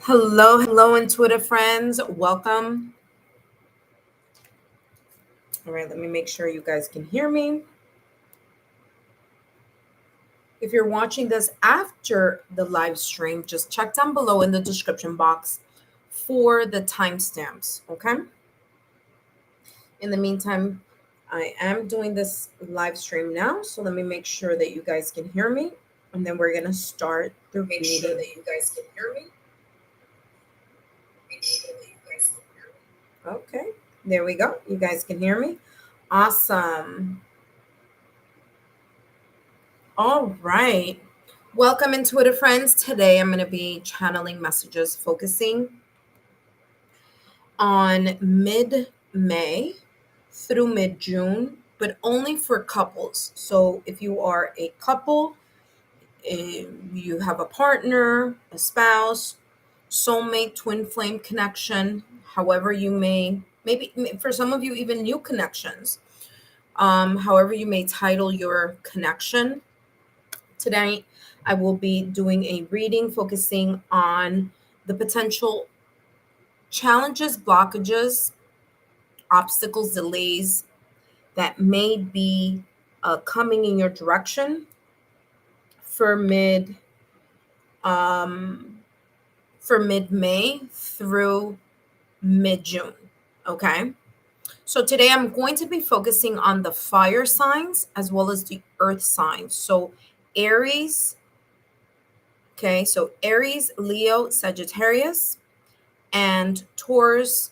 Hello, intuitive friends. Welcome. All right, let me make sure you guys can hear me. If you're watching this after the live stream, just check down below in the description box for the timestamps, okay? In the meantime, I am doing this live stream now, so let me make sure that you guys can hear me, and then we're going to start the reading. Make sure that you guys can hear me. Okay, there we go. You guys can hear me. Awesome. All right. Welcome, intuitive friends. Today I'm going to be channeling messages focusing on mid-May through mid-June, but only for couples. So if you are a couple, you have a partner, a spouse, soulmate, twin flame connection, however you may, maybe for some of you, even new connections, however you may title your connection. Tonight, I will be doing a reading focusing on the potential challenges, blockages, obstacles, delays that may be coming in your direction for um, mid May through mid June. Okay. So today I'm going to be focusing on the fire signs as well as the earth signs. So Aries. Okay, so Aries, Leo, Sagittarius, and Taurus,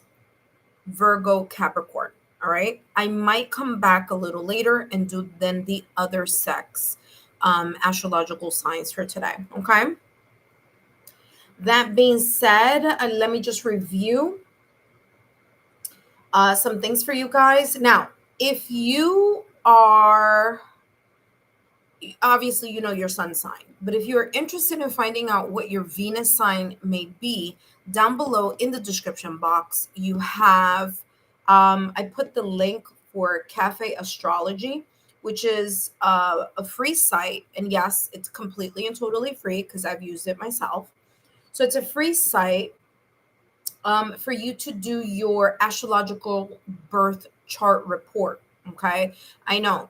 Virgo, Capricorn. All right. I might come back a little later and do then the other sex astrological signs for today. Okay. That being said, let me just review some things for you guys. Now, if you are obviously you know your sun sign, but if you're interested in finding out what your Venus sign may be, down below in the description box you have I put the link for Cafe Astrology, which is a free site, and yes, it's completely and totally free because I've used it myself. So it's a free site for you to do your astrological birth chart report. Okay, I know,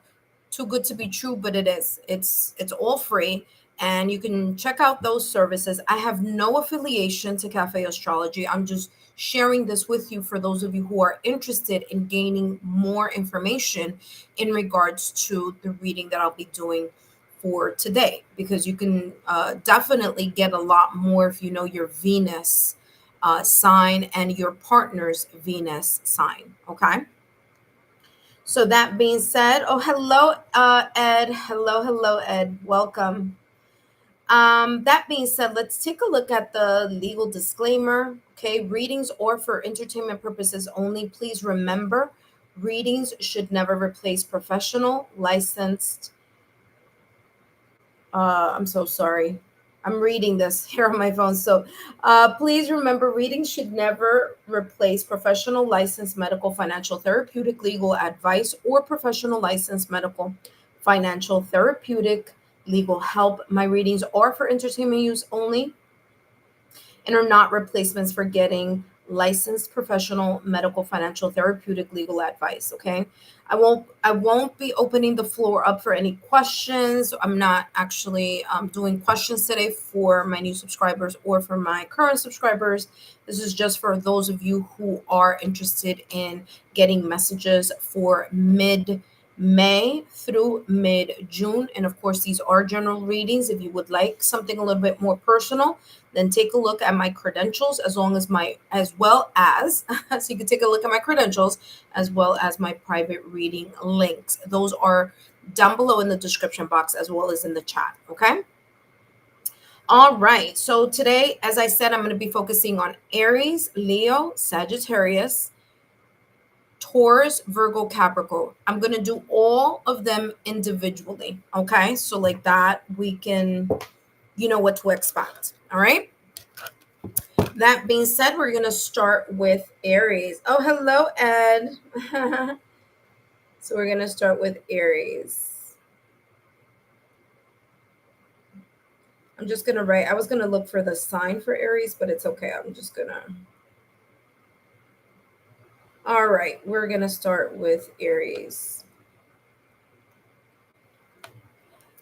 too good to be true, but it is. It's all free, and you can check out those services. I have no affiliation to Cafe Astrology. I'm just sharing this with you for those of you who are interested in gaining more information in regards to the reading that I'll be doing for today, because you can definitely get a lot more if you know your Venus sign and your partner's Venus sign. Okay. So that being said, oh, hello, Ed. Hello, Ed. Welcome. That being said, let's take a look at the legal disclaimer. Okay. Readings are for entertainment purposes only. Please remember, readings should never replace professional, licensed. I'm so sorry. I'm reading this here on my phone. So please remember, readings should never replace professional licensed medical, financial, therapeutic, legal advice, or professional licensed medical, financial, therapeutic, legal help. My readings are for entertainment use only and are not replacements for getting licensed professional medical, financial, therapeutic, legal advice. Okay. I won't be opening the floor up for any questions. I'm not actually doing questions today for my new subscribers or for my current subscribers. This is just for those of you who are interested in getting messages for mid-May through mid-June. And of course, these are general readings. If you would like something a little bit more personal, then take a look at my credentials as well as so you can take a look at my credentials as well as my private reading links. Those are down below in the description box as well as in the chat. Okay. All right. So today, as I said, I'm going to be focusing on Aries, Leo, Sagittarius, Taurus, Virgo, Capricorn. I'm going to do all of them individually. Okay. So like that, we can, you know what to expect. All right. That being said, we're going to start with Aries. Oh, hello, Ed. So we're going to start with Aries. I'm just going to write. I was going to look for the sign for Aries, but it's okay. I'm just going to. All right. We're going to start with Aries.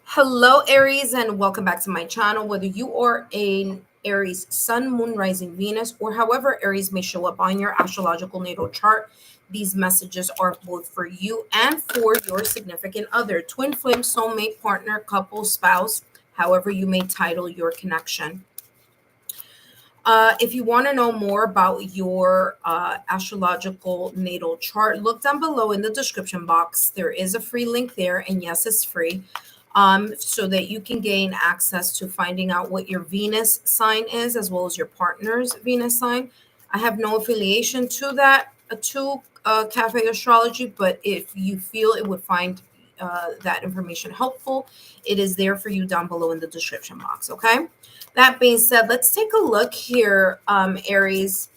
Hello, Aries, and welcome back to my channel. Whether you are an Aries Sun, Moon, Rising, Venus, or however Aries may show up on your astrological natal chart, these messages are both for you and for your significant other, twin flame, soulmate, partner, couple, spouse, however you may title your connection. If you want to know more about your astrological natal chart, look down below in the description box. There is a free link there, and yes, it's free, so that you can gain access to finding out what your Venus sign is, as well as your partner's Venus sign. I have no affiliation to that, Cafe Astrology, but if you feel it would find that information helpful, it is there for you down below in the description box, okay? That being said, let's take a look here, Aries.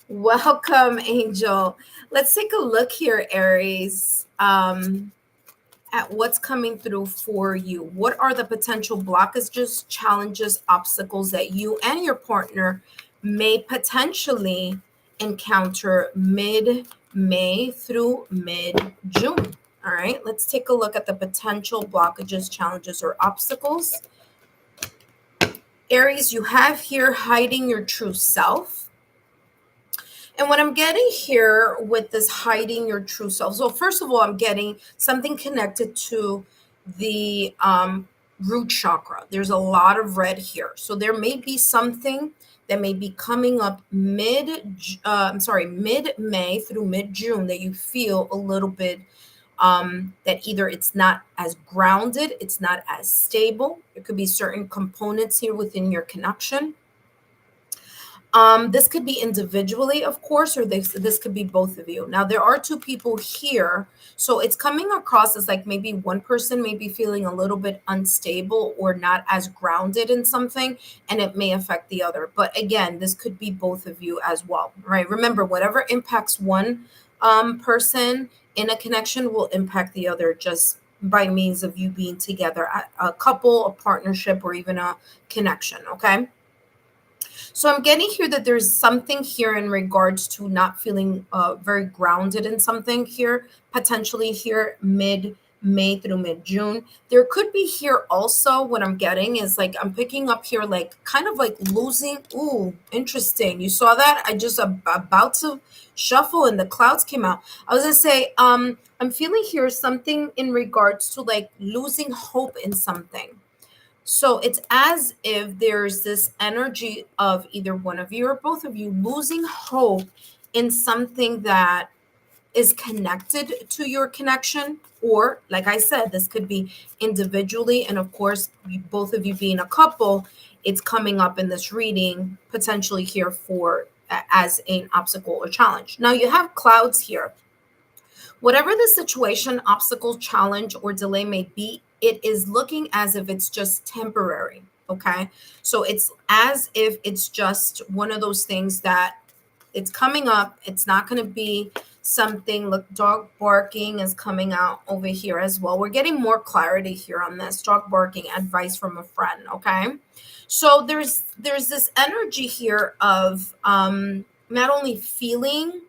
Welcome, Angel. Let's take a look here, Aries, at what's coming through for you. What are the potential blockages, challenges, obstacles that you and your partner may potentially encounter mid-May through mid-June? All right, let's take a look at the potential blockages, challenges, or obstacles. Aries, you have here hiding your true self. And what I'm getting here with this hiding your true self. So first of all, I'm getting something connected to the root chakra. There's a lot of red here. So there may be something that may be coming up mid-May through mid-June that you feel a little bit that either it's not as grounded, it's not as stable. There could be certain components here within your connection. This could be individually, of course, or this could be both of you. Now, there are two people here, so it's coming across as like maybe one person may be feeling a little bit unstable or not as grounded in something, and it may affect the other. But again, this could be both of you as well, right? Remember, whatever impacts one person in a connection will impact the other just by means of you being together, a couple, a partnership, or even a connection, okay? So I'm getting here that there's something here in regards to not feeling very grounded in something here, potentially here mid-May through mid-June. There could be here also what I'm getting is like I'm picking up here like kind of like losing. Ooh, interesting. You saw that? I just about to shuffle and the clouds came out. I was gonna say I'm feeling here something in regards to like losing hope in something. So it's as if there's this energy of either one of you or both of you losing hope in something that is connected to your connection. Or, like I said, this could be individually. And of course, both of you being a couple, it's coming up in this reading potentially here for as an obstacle or challenge. Now you have clouds here. Whatever the situation, obstacle, challenge, or delay may be, it is looking as if it's just temporary. Okay. So it's as if it's just one of those things that it's coming up. It's not going to be something. Look, dog barking is coming out over here as well. We're getting more clarity here on this. Dog barking, advice from a friend. Okay. So there's this energy here of not only feeling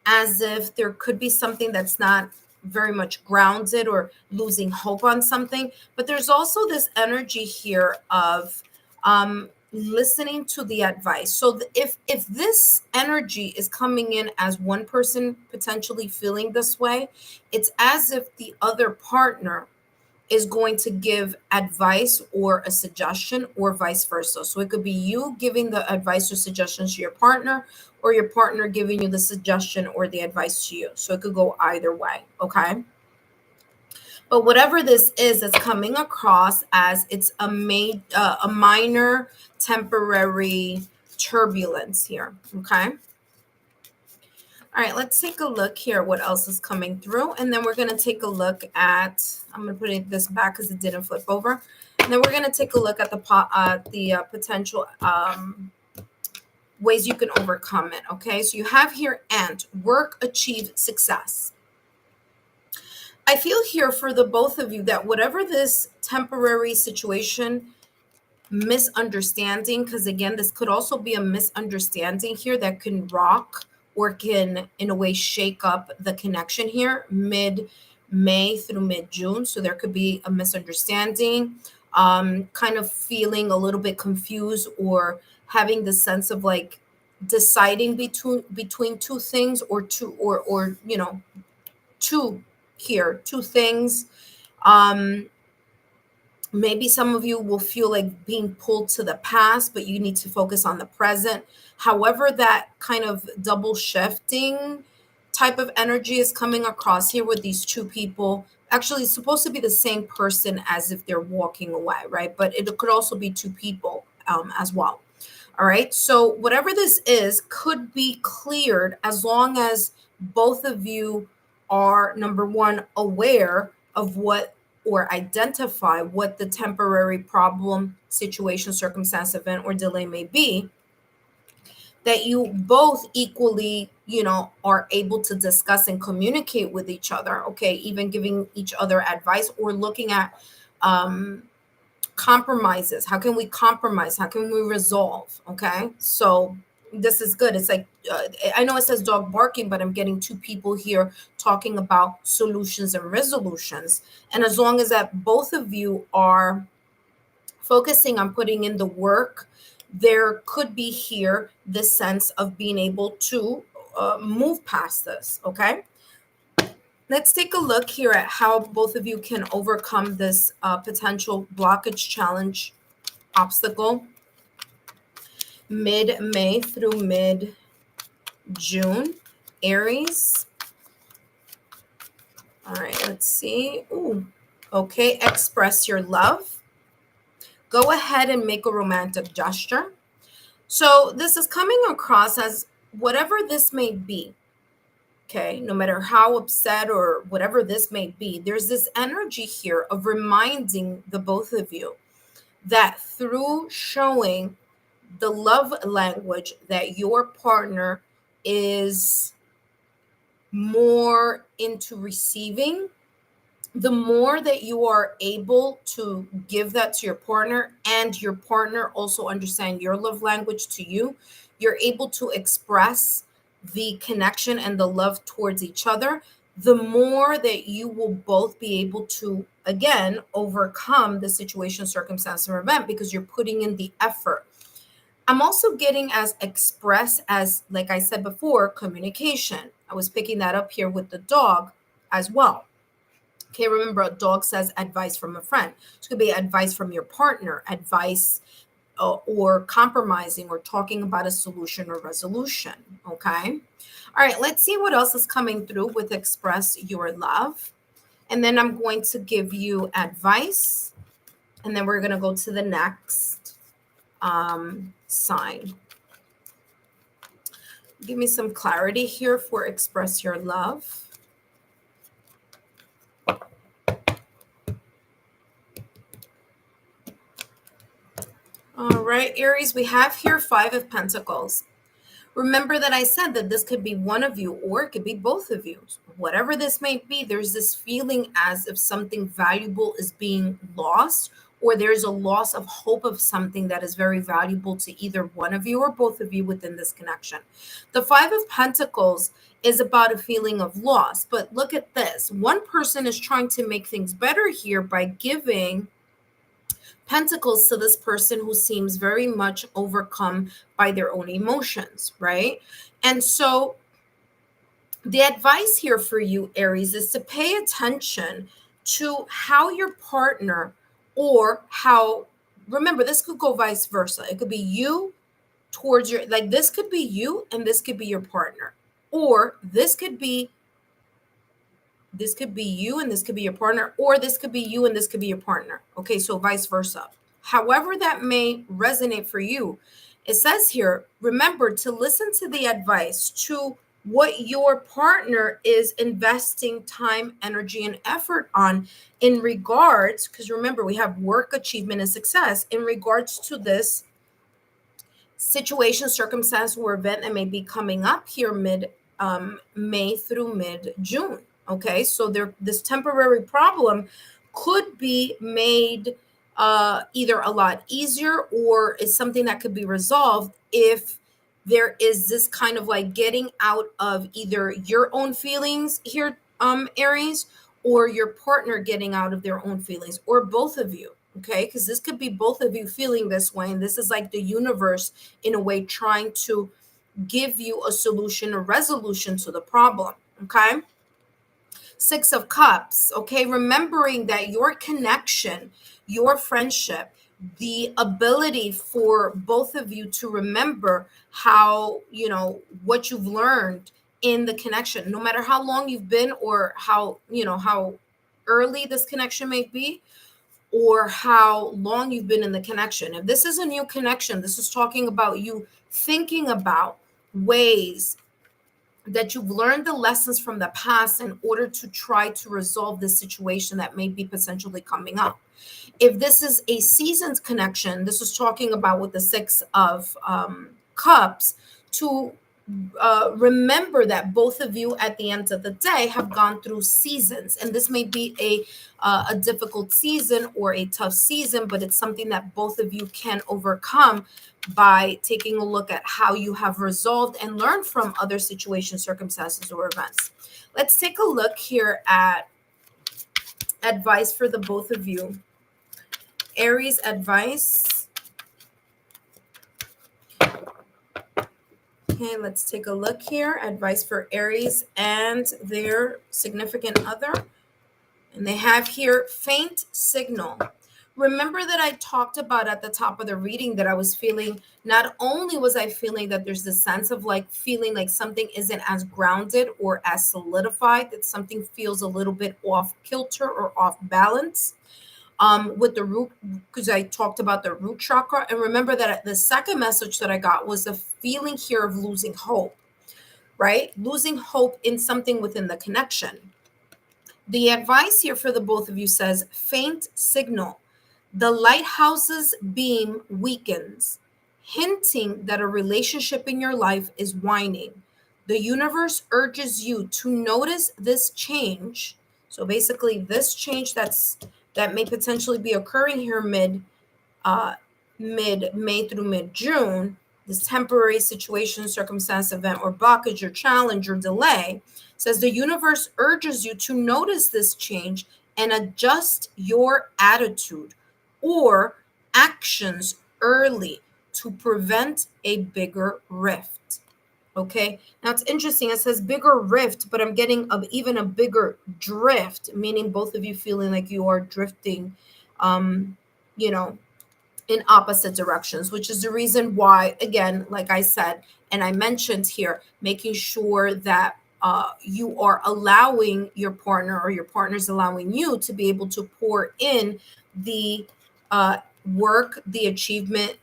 as if there could be something that's not very much grounded or losing hope on something, but there's also this energy here of listening to the advice. So if this energy is coming in as one person potentially feeling this way, it's as if the other partner is going to give advice or a suggestion or vice versa. So it could be you giving the advice or suggestions to your partner or your partner giving you the suggestion or the advice to you. So it could go either way, okay? But whatever this is, it's coming across as it's a minor temporary turbulence here, okay? All right, let's take a look here what else is coming through. And then we're going to take a look at, I'm going to put this back because it didn't flip over. And then we're going to take a look at the potential ways you can overcome it. Okay, so you have here and work, achieve, success. I feel here for the both of you that whatever this temporary situation, misunderstanding, because again, this could also be a misunderstanding here that can rock or can, in a way, shake up the connection here mid May through mid June. So there could be a misunderstanding, kind of feeling a little bit confused or having the sense of like deciding between two things or two or two here, two things. Um, Maybe some of you will feel like being pulled to the past, but you need to focus on the present. However, that kind of double shifting type of energy is coming across here with these two people. Actually, it's supposed to be the same person as if they're walking away, right? But it could also be two people as well. All right. So, whatever this is could be cleared as long as both of you are, number one, aware of what or identify what the temporary problem, situation, circumstance, event, or delay may be, that you both equally, are able to discuss and communicate with each other. Okay. Even giving each other advice or looking at, um, compromises. How can we compromise? How can we resolve? Okay. So this is good. It's like, I know it says dog barking, but I'm getting two people here talking about solutions and resolutions. And as long as that both of you are focusing on putting in the work, there could be here this sense of being able to move past this. Okay. Let's take a look here at how both of you can overcome this potential blockage, challenge, obstacle mid-May through mid-June. Aries. All right, let's see. Ooh, okay, express your love. Go ahead and make a romantic gesture. So this is coming across as whatever this may be. Okay, no matter how upset or whatever this may be, there's this energy here of reminding the both of you that through showing the love language that your partner is more into receiving, the more that you are able to give that to your partner and your partner also understand your love language to you, you're able to express the connection and the love towards each other, the more that you will both be able to, again, overcome the situation, circumstance, or event because you're putting in the effort. I'm also getting as express as, like I said before, communication. I was picking that up here with the dog as well. Okay, remember, a dog says advice from a friend. It could be advice from your partner, advice or compromising or talking about a solution or resolution. Okay. All right, let's see what else is coming through with express your love. And then I'm going to give you advice. And then we're going to go to the next sign. Give me some clarity here for express your love. All right, Aries, we have here 5 of Pentacles. Remember that I said that this could be one of you or it could be both of you. Whatever this may be, there's this feeling as if something valuable is being lost or there's a loss of hope of something that is very valuable to either one of you or both of you within this connection. The 5 of Pentacles is about a feeling of loss. But look at this. One person is trying to make things better here by giving Pentacles to this person who seems very much overcome by their own emotions, right? And so the advice here for you, Aries, is to pay attention to how your partner or how, remember, this could go vice versa. It could be you towards your, like this could be you and this could be your partner. Or this could be you and this could be your partner, or this could be you and this could be your partner. Okay, so vice versa. However that may resonate for you, it says here, remember to listen to the advice to what your partner is investing time, energy, and effort on in regards, because remember, we have work, achievement, and success in regards to this situation, circumstance, or event that may be coming up here mid May through mid June. Okay, so this temporary problem could be made either a lot easier, or is something that could be resolved if there is this kind of like getting out of either your own feelings here, Aries, or your partner getting out of their own feelings, or both of you. Okay, because this could be both of you feeling this way, and this is like the universe in a way trying to give you a solution, a resolution to the problem. Okay. Six of Cups, okay? Remembering that your connection, your friendship, the ability for both of you to remember how, what you've learned in the connection, no matter how long you've been, or how early this connection may be, or how long you've been in the connection. If this is a new connection, this is talking about you thinking about ways that you've learned the lessons from the past in order to try to resolve this situation that may be potentially coming up. If this is a seasons connection, this is talking about with the Six of Cups, to remember that both of you at the end of the day have gone through seasons, and this may be a difficult season or a tough season, but it's something that both of you can overcome by taking a look at how you have resolved and learned from other situations, circumstances, or events. Let's take a look here at advice for the both of you. Aries advice. Okay, let's take a look here. Advice for Aries and their significant other. And they have here faint signal. Remember that I talked about at the top of the reading that I was feeling, not only was I feeling that there's this sense of like feeling like something isn't as grounded or as solidified, that something feels a little bit off kilter or off balance. With the root, because I talked about the root chakra. And remember that the second message that I got was the feeling here of losing hope, right? Losing hope in something within the connection. The advice here for the both of you says faint signal. The lighthouse's beam weakens, hinting that a relationship in your life is waning. The universe urges you to notice this change. So basically, this change that may potentially be occurring here mid May through mid June, this temporary situation, circumstance, event, or blockage, or challenge, or delay, says the universe urges you to notice this change and adjust your attitude or actions early to prevent a bigger rift. Okay, now it's interesting. It says bigger rift, but I'm getting even a bigger drift, meaning both of you feeling like you are drifting, you know, in opposite directions, which is the reason why, again, like I said, and I mentioned here, making sure that you are allowing your partner, or your partner's allowing you to be able to pour in the work, the achievement,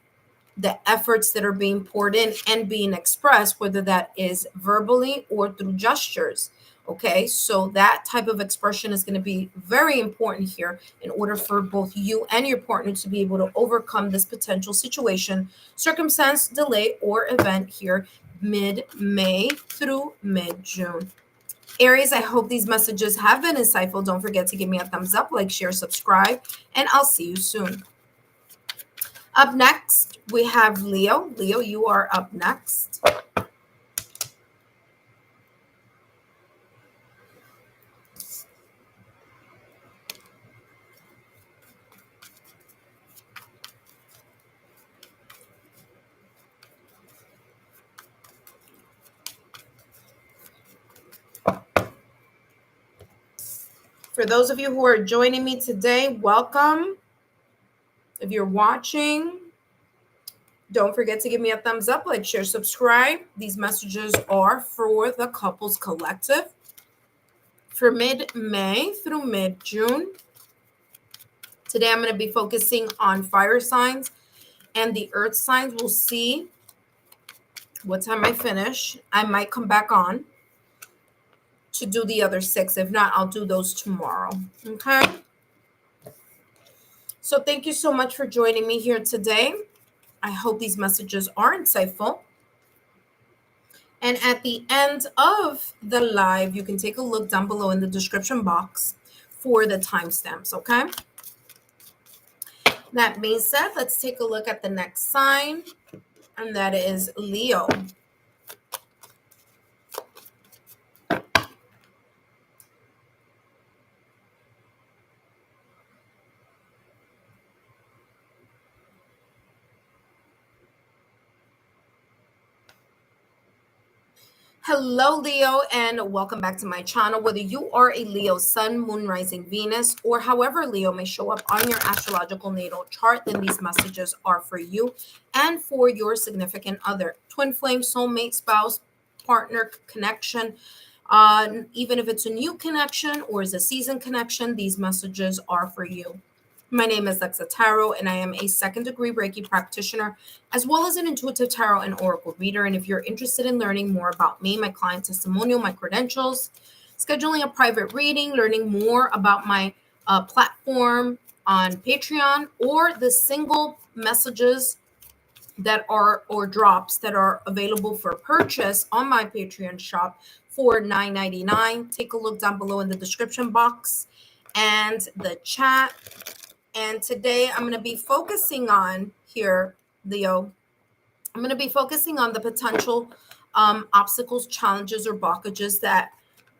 the efforts that are being poured in and being expressed, whether that is verbally or through gestures. Okay, so that type of expression is going to be very important here in order for both you and your partner to be able to overcome this potential situation, circumstance, delay, or event here mid-May through mid-June. Aries, I hope these messages have been insightful. Don't forget to give me a thumbs up, like, share, subscribe, and I'll see you soon. Up next, we have Leo. Leo, you are up next. For those of you who are joining me today, welcome. If you're watching, don't forget to give me a thumbs up, like, share, subscribe. These messages are for the Couples Collective for mid-May through mid-June. Today, I'm going to be focusing on fire signs and the earth signs. We'll see what time I finish. I might come back on to do the other 6. If not, I'll do those tomorrow. Okay. So thank you so much for joining me here today. I hope these messages are insightful. And at the end of the live, you can take a look down below in the description box for the timestamps, okay? That being said, let's take a look at the next sign, and that is Leo. Hello, Leo, and welcome back to my channel. Whether you are a Leo sun, moon, rising, Venus, or however Leo may show up on your astrological natal chart, then these messages are for you and for your significant other, twin flame, soulmate, spouse, partner, connection. Even if it's a new connection or is a season connection, these messages are for you. My name is Lexa Tarot, and I am a second-degree Reiki practitioner, as well as an intuitive tarot and oracle reader. And if you're interested in learning more about me, my client testimonial, my credentials, scheduling a private reading, learning more about my platform on Patreon, or the single messages that are or drops that are available for purchase on my Patreon shop for $9.99, take a look down below in the description box and the chat. And today I'm going to be focusing on here, Leo. I'm going to be focusing on the potential obstacles, challenges, or blockages that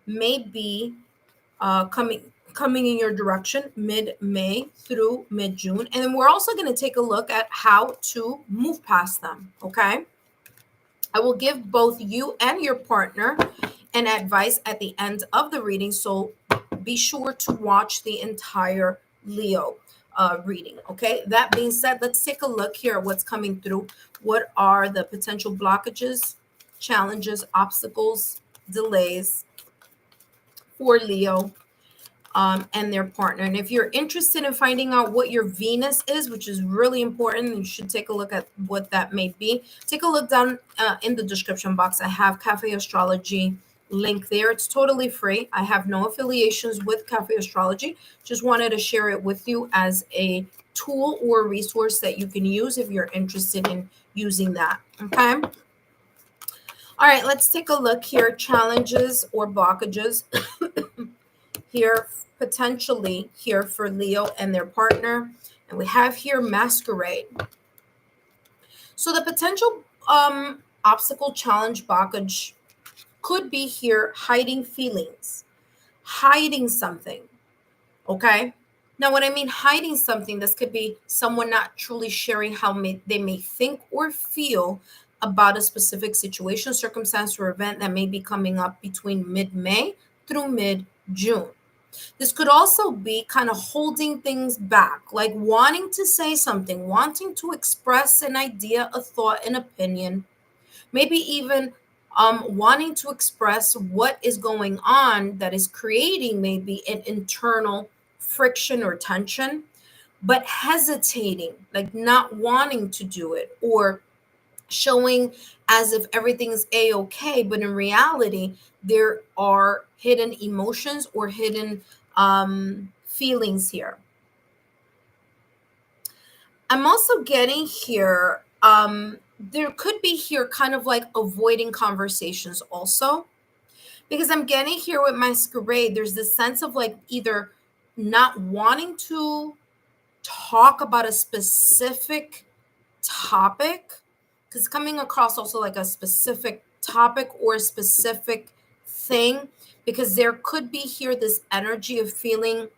may be coming in your direction mid-May through mid-June. And then we're also going to take a look at how to move past them, okay? I will give both you and your partner an advice at the end of the reading, so be sure to watch the entire Leo reading, okay? That being said, let's take a look here at what's coming through. What are the potential blockages, challenges, obstacles, delays for Leo and their partner? And if you're interested in finding out what your Venus is, which is really important, you should take a look at what that may be. Take a look down in the description box. I have Cafe Astrology link there. It's totally free. I have no affiliations with Cafe Astrology. Just wanted to share it with you as a tool or resource that you can use if you're interested in using that. Okay. All right, let's take a look here. Challenges or blockages here, potentially here for Leo and their partner. And we have here masquerade. So the potential obstacle, challenge, blockage could be here hiding feelings, hiding something, okay? Now, when I mean hiding something, this could be someone not truly sharing how they may think or feel about a specific situation, circumstance, or event that may be coming up between mid-May through mid-June. This could also be kind of holding things back, like wanting to say something, wanting to express an idea, a thought, an opinion, maybe even wanting to express what is going on that is creating maybe an internal friction or tension, but hesitating, like not wanting to do it, or showing as if everything's a-okay, but in reality there are hidden emotions or hidden feelings here. I'm also getting here there could be here kind of like avoiding conversations also, because I'm getting here with masquerade, there's this sense of like either not wanting to talk about a specific topic, because coming across also like a specific topic or a specific thing, because there could be here this energy of feeling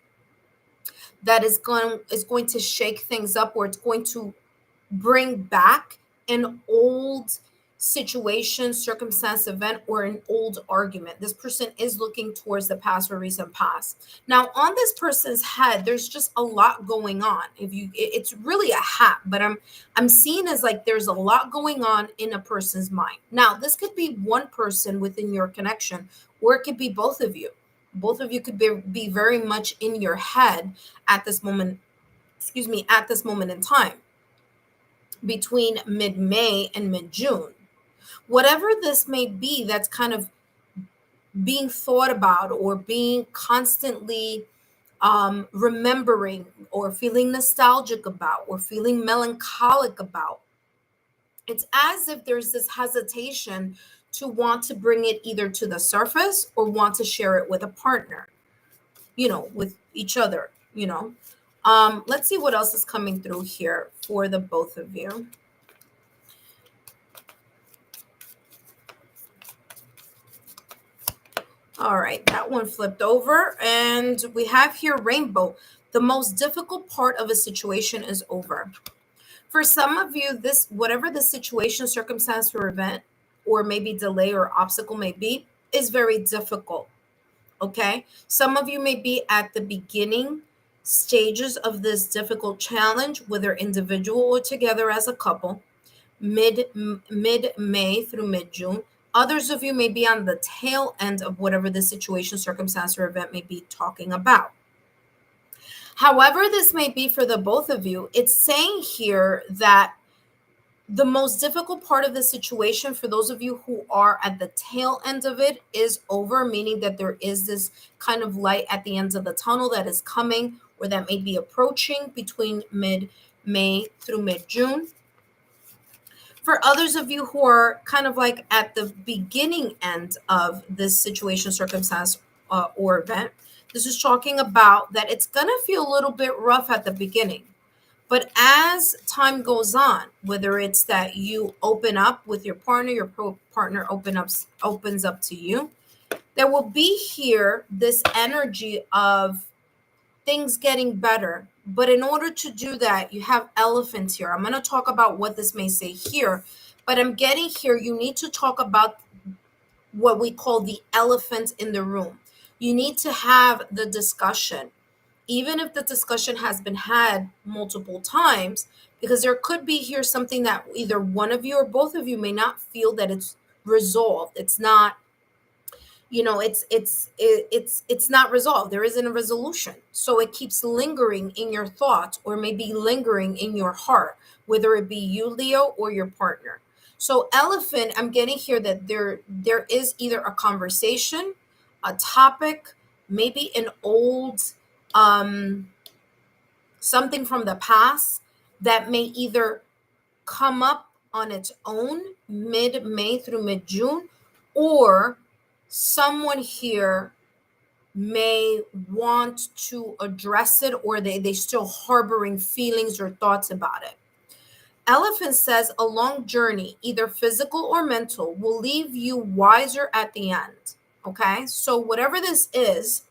that is going to shake things up, or it's going to bring back an old situation, circumstance, event, or an old argument. This person is looking towards the past or recent past. Now, on this person's head, there's just a lot going on. It's really a hat, but I'm seeing as like there's a lot going on in a person's mind. Now, this could be one person within your connection, or it could be both of you. Both of you could be very much in your head at this moment, at this moment in time, between mid-May and mid-June. Whatever this may be, that's kind of being thought about or being constantly remembering or feeling nostalgic about or feeling melancholic about. It's as if there's this hesitation to want to bring it either to the surface or want to share it with a partner, with each other, Let's see what else is coming through here for the both of you. All right, that one flipped over, and we have here rainbow. The most difficult part of a situation is over. For some of you, this, whatever the situation, circumstance, or event, or maybe delay or obstacle may be, is very difficult. Okay, some of you may be at the beginning stages of this difficult challenge, whether individual or together as a couple, mid May through mid June. Others of you may be on the tail end of whatever the situation, circumstance, or event may be talking about. However this may be for the both of you, it's saying here that the most difficult part of the situation for those of you who are at the tail end of it is over, meaning that there is this kind of light at the ends of the tunnel that is coming, or that may be approaching between mid-May through mid-June. For others of you who are kind of like at the beginning end of this situation, circumstance, or event, this is talking about that it's going to feel a little bit rough at the beginning. But as time goes on, whether it's that you open up with your partner, your partner opens up to you, there will be here this energy of things getting better. But in order to do that, you have elephants here. I'm going to talk about what this may say here, but I'm getting here, you need to talk about what we call the elephant in the room. You need to have the discussion, even if the discussion has been had multiple times, because there could be here something that either one of you or both of you may not feel that it's resolved. It's not, it's not resolved. There isn't a resolution. So it keeps lingering in your thoughts, or maybe lingering in your heart, whether it be you, Leo, or your partner. So elephant, I'm getting here that there is either a conversation, a topic, maybe an old something from the past that may either come up on its own mid-May through mid-June, or someone here may want to address it, or they still harboring feelings or thoughts about it. Elephant says a long journey, either physical or mental, will leave you wiser at the end. Okay, so whatever this is,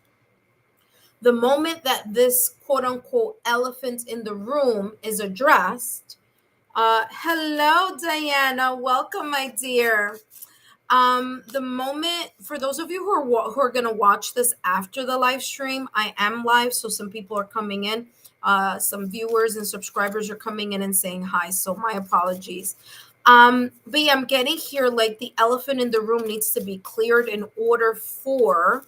the moment that this quote unquote elephant in the room is addressed, hello, Diana. Welcome, my dear. The moment, for those of you who are going to watch this after the live stream, I am live, so some people are coming in. Some viewers and subscribers are coming in and saying hi, so my apologies. But yeah, I'm getting here like the elephant in the room needs to be cleared in order for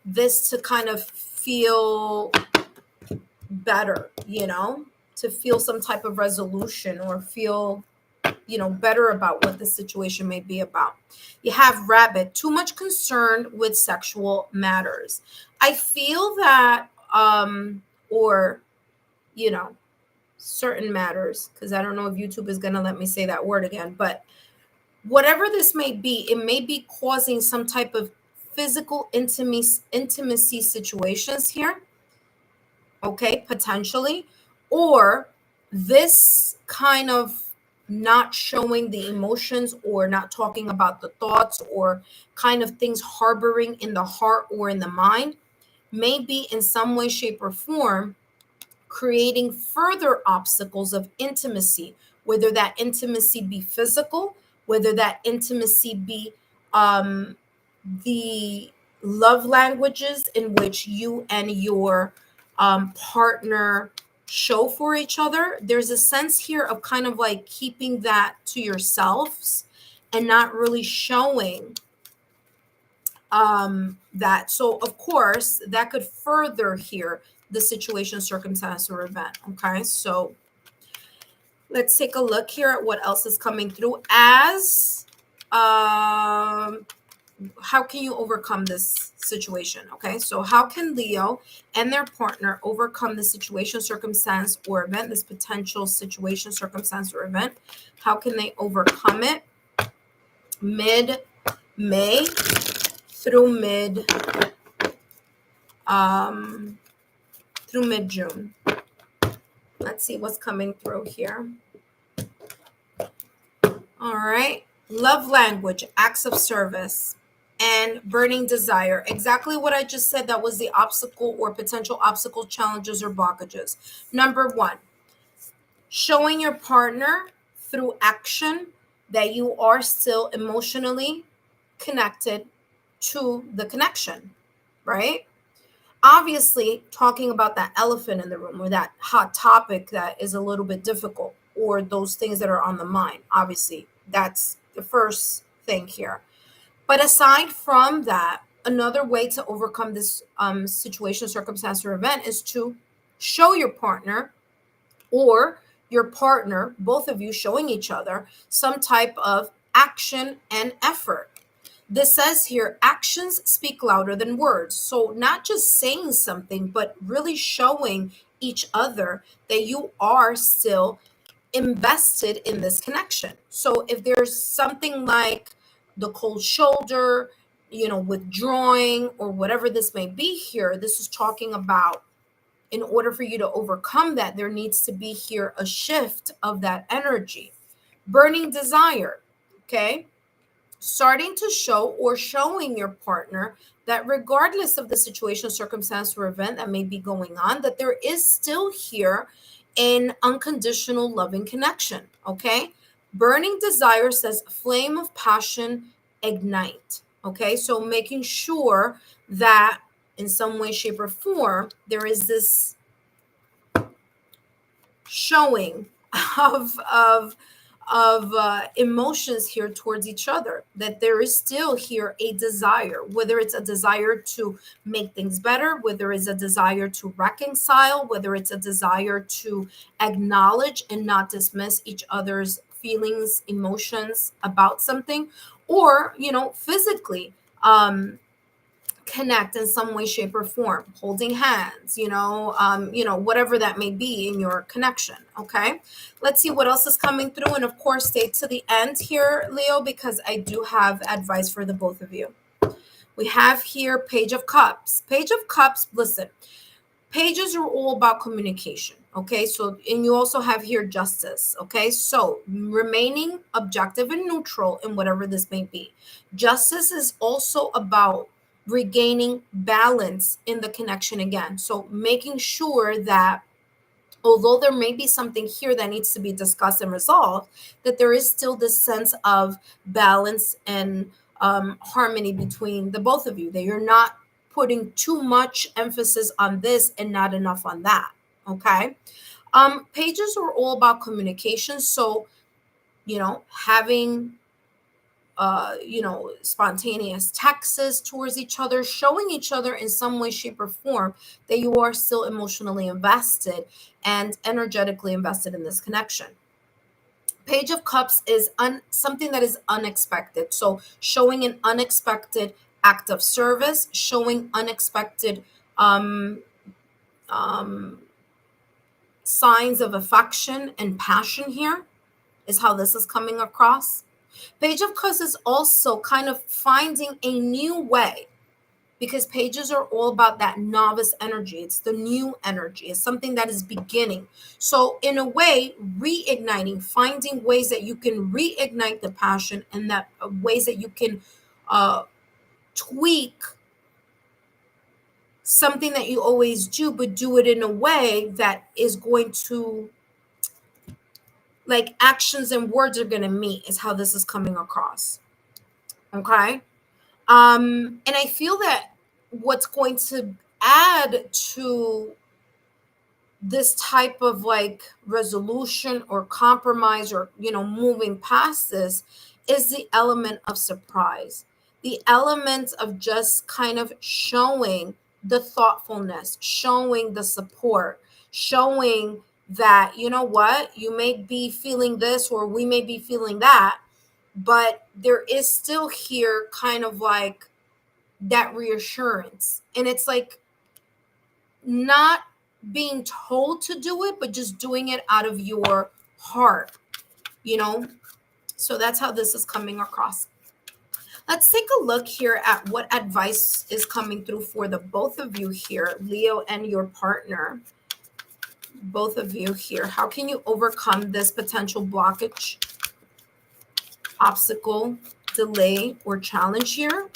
this to kind of feel better, to feel some type of resolution, or feel better about what the situation may be about. You have rabbit, too much concern with sexual matters. I feel that or certain matters, because I don't know if YouTube is going to let me say that word again, but whatever this may be, it may be causing some type of physical intimacy situations here, okay, potentially, or this kind of not showing the emotions, or not talking about the thoughts, or kind of things harboring in the heart or in the mind, may be in some way, shape, or form creating further obstacles of intimacy, whether that intimacy be physical, whether that intimacy be the love languages in which you and your partner show for each other. There's a sense here of kind of like keeping that to yourselves and not really showing that. So of course that could further here the situation, circumstance, or event. Okay, so let's take a look here at what else is coming through as how can you overcome this situation? Okay, so how can Leo and their partner overcome the situation, circumstance, or event, this potential situation, circumstance, or event? How can they overcome it? mid-May through mid-June. Let's see what's coming through here. All right. Love language, acts of service, and burning desire. Exactly what I just said. That was the obstacle or potential obstacle, challenges, or blockages. Number one, showing your partner through action that you are still emotionally connected to the connection, right? Obviously, talking about that elephant in the room or that hot topic that is a little bit difficult, or those things that are on the mind. Obviously, that's the first thing here. But aside from that, another way to overcome this situation, circumstance, or event is to show your partner or your partner, both of you showing each other some type of action and effort. This says here, actions speak louder than words. So not just saying something, but really showing each other that you are still invested in this connection. So if there's something like the cold shoulder, withdrawing, or whatever this may be here, this is talking about, in order for you to overcome that, there needs to be here a shift of that energy. Burning desire, okay? Starting to show or showing your partner that regardless of the situation, circumstance, or event that may be going on, that there is still here an unconditional loving connection, okay? Burning desire says flame of passion, ignite, okay? So making sure that in some way, shape, or form, there is this showing of emotions here towards each other, that there is still here a desire, whether it's a desire to make things better, whether it's a desire to reconcile, whether it's a desire to acknowledge and not dismiss each other's feelings, emotions about something, or physically connect in some way, shape, or form, holding hands, whatever that may be in your connection. Okay, let's see what else is coming through. And of course, stay to the end here, Leo, because I do have advice for the both of you. We have here Page of Cups. Page of Cups, listen, pages are all about communication. Okay, so, and you also have here Justice. Okay, so remaining objective and neutral in whatever this may be. Justice is also about regaining balance in the connection again. So making sure that although there may be something here that needs to be discussed and resolved, that there is still this sense of balance and harmony between the both of you, that you're not putting too much emphasis on this and not enough on that. Okay. Pages are all about communication. So, having spontaneous texts towards each other, showing each other in some way, shape, or form that you are still emotionally invested and energetically invested in this connection. Page of Cups is something that is unexpected. So showing an unexpected act of service, showing unexpected signs of affection and passion here is how this is coming across. Page of Cups is also kind of finding a new way, because pages are all about that novice energy. It's the new energy. It's something that is beginning. So in a way, reigniting, finding ways that you can reignite the passion, and that ways that you can tweak something that you always do, but do it in a way that is going to, like, actions and words are going to meet, is how this is coming across. Okay. And I feel that what's going to add to this type of like resolution or compromise, or moving past this, is the element of surprise, the element of just kind of showing the thoughtfulness, showing the support, showing that, what, you may be feeling this or we may be feeling that, but there is still here kind of like that reassurance. And it's like not being told to do it, but just doing it out of your heart, So that's how this is coming across. Let's take a look here at what advice is coming through for the both of you here, Leo and your partner. Both of you here. How can you overcome this potential blockage, obstacle, delay, or challenge here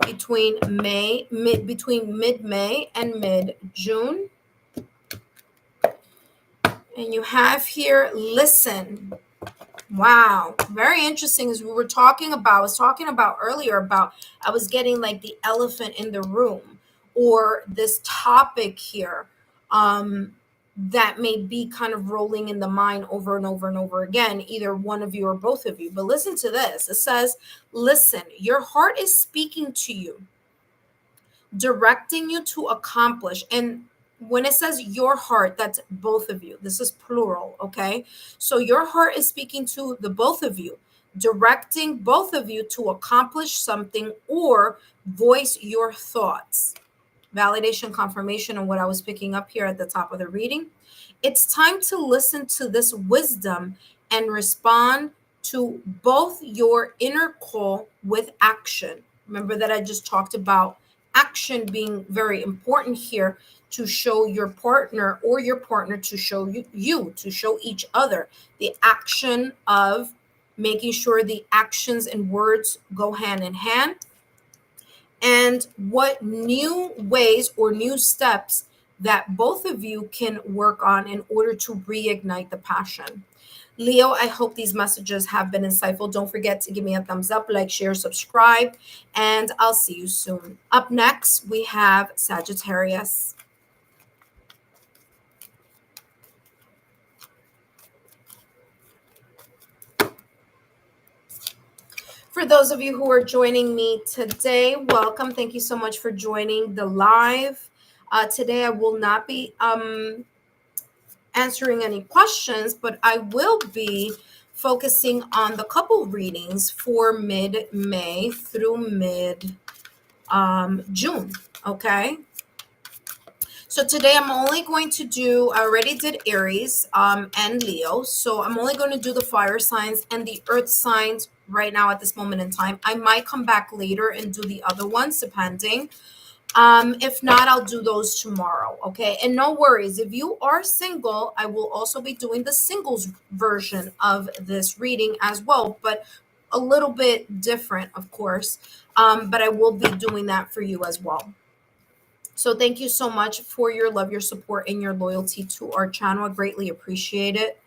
between mid-May and mid-June? And you have here, listen. Wow, very interesting. As we were talking about, I was talking about earlier about, I was getting like the elephant in the room, or this topic here that may be kind of rolling in the mind over and over and over again, either one of you or both of you. But listen to this. It says, listen, your heart is speaking to you, directing you to accomplish. And when it says your heart, that's both of you. This is plural, okay? So your heart is speaking to the both of you, directing both of you to accomplish something or voice your thoughts. Validation, confirmation on what I was picking up here at the top of the reading. It's time to listen to this wisdom and respond to both your inner call with action. Remember that I just talked about action being very important here, to show your partner or your partner to show you to show each other the action of making sure the actions and words go hand in hand, and what new ways or new steps that both of you can work on in order to reignite the passion. Leo, I hope these messages have been insightful. Don't forget to give me a thumbs up, like, share, subscribe, and I'll see you soon. Up next, we have Sagittarius. For those of you who are joining me today, welcome. Thank you so much for joining the live. Today, I will not be answering any questions, but I will be focusing on the couple readings for mid-May through mid-June, okay? So today I'm only going to do, I already did Aries and Leo, so I'm only going to do the fire signs and the earth signs right now at this moment in time. I might come back later and do the other ones, depending. If not, I'll do those tomorrow, okay? And no worries, if you are single, I will also be doing the singles version of this reading as well, but a little bit different, of course. But I will be doing that for you as well. So thank you so much for your love, your support, and your loyalty to our channel. I greatly appreciate it.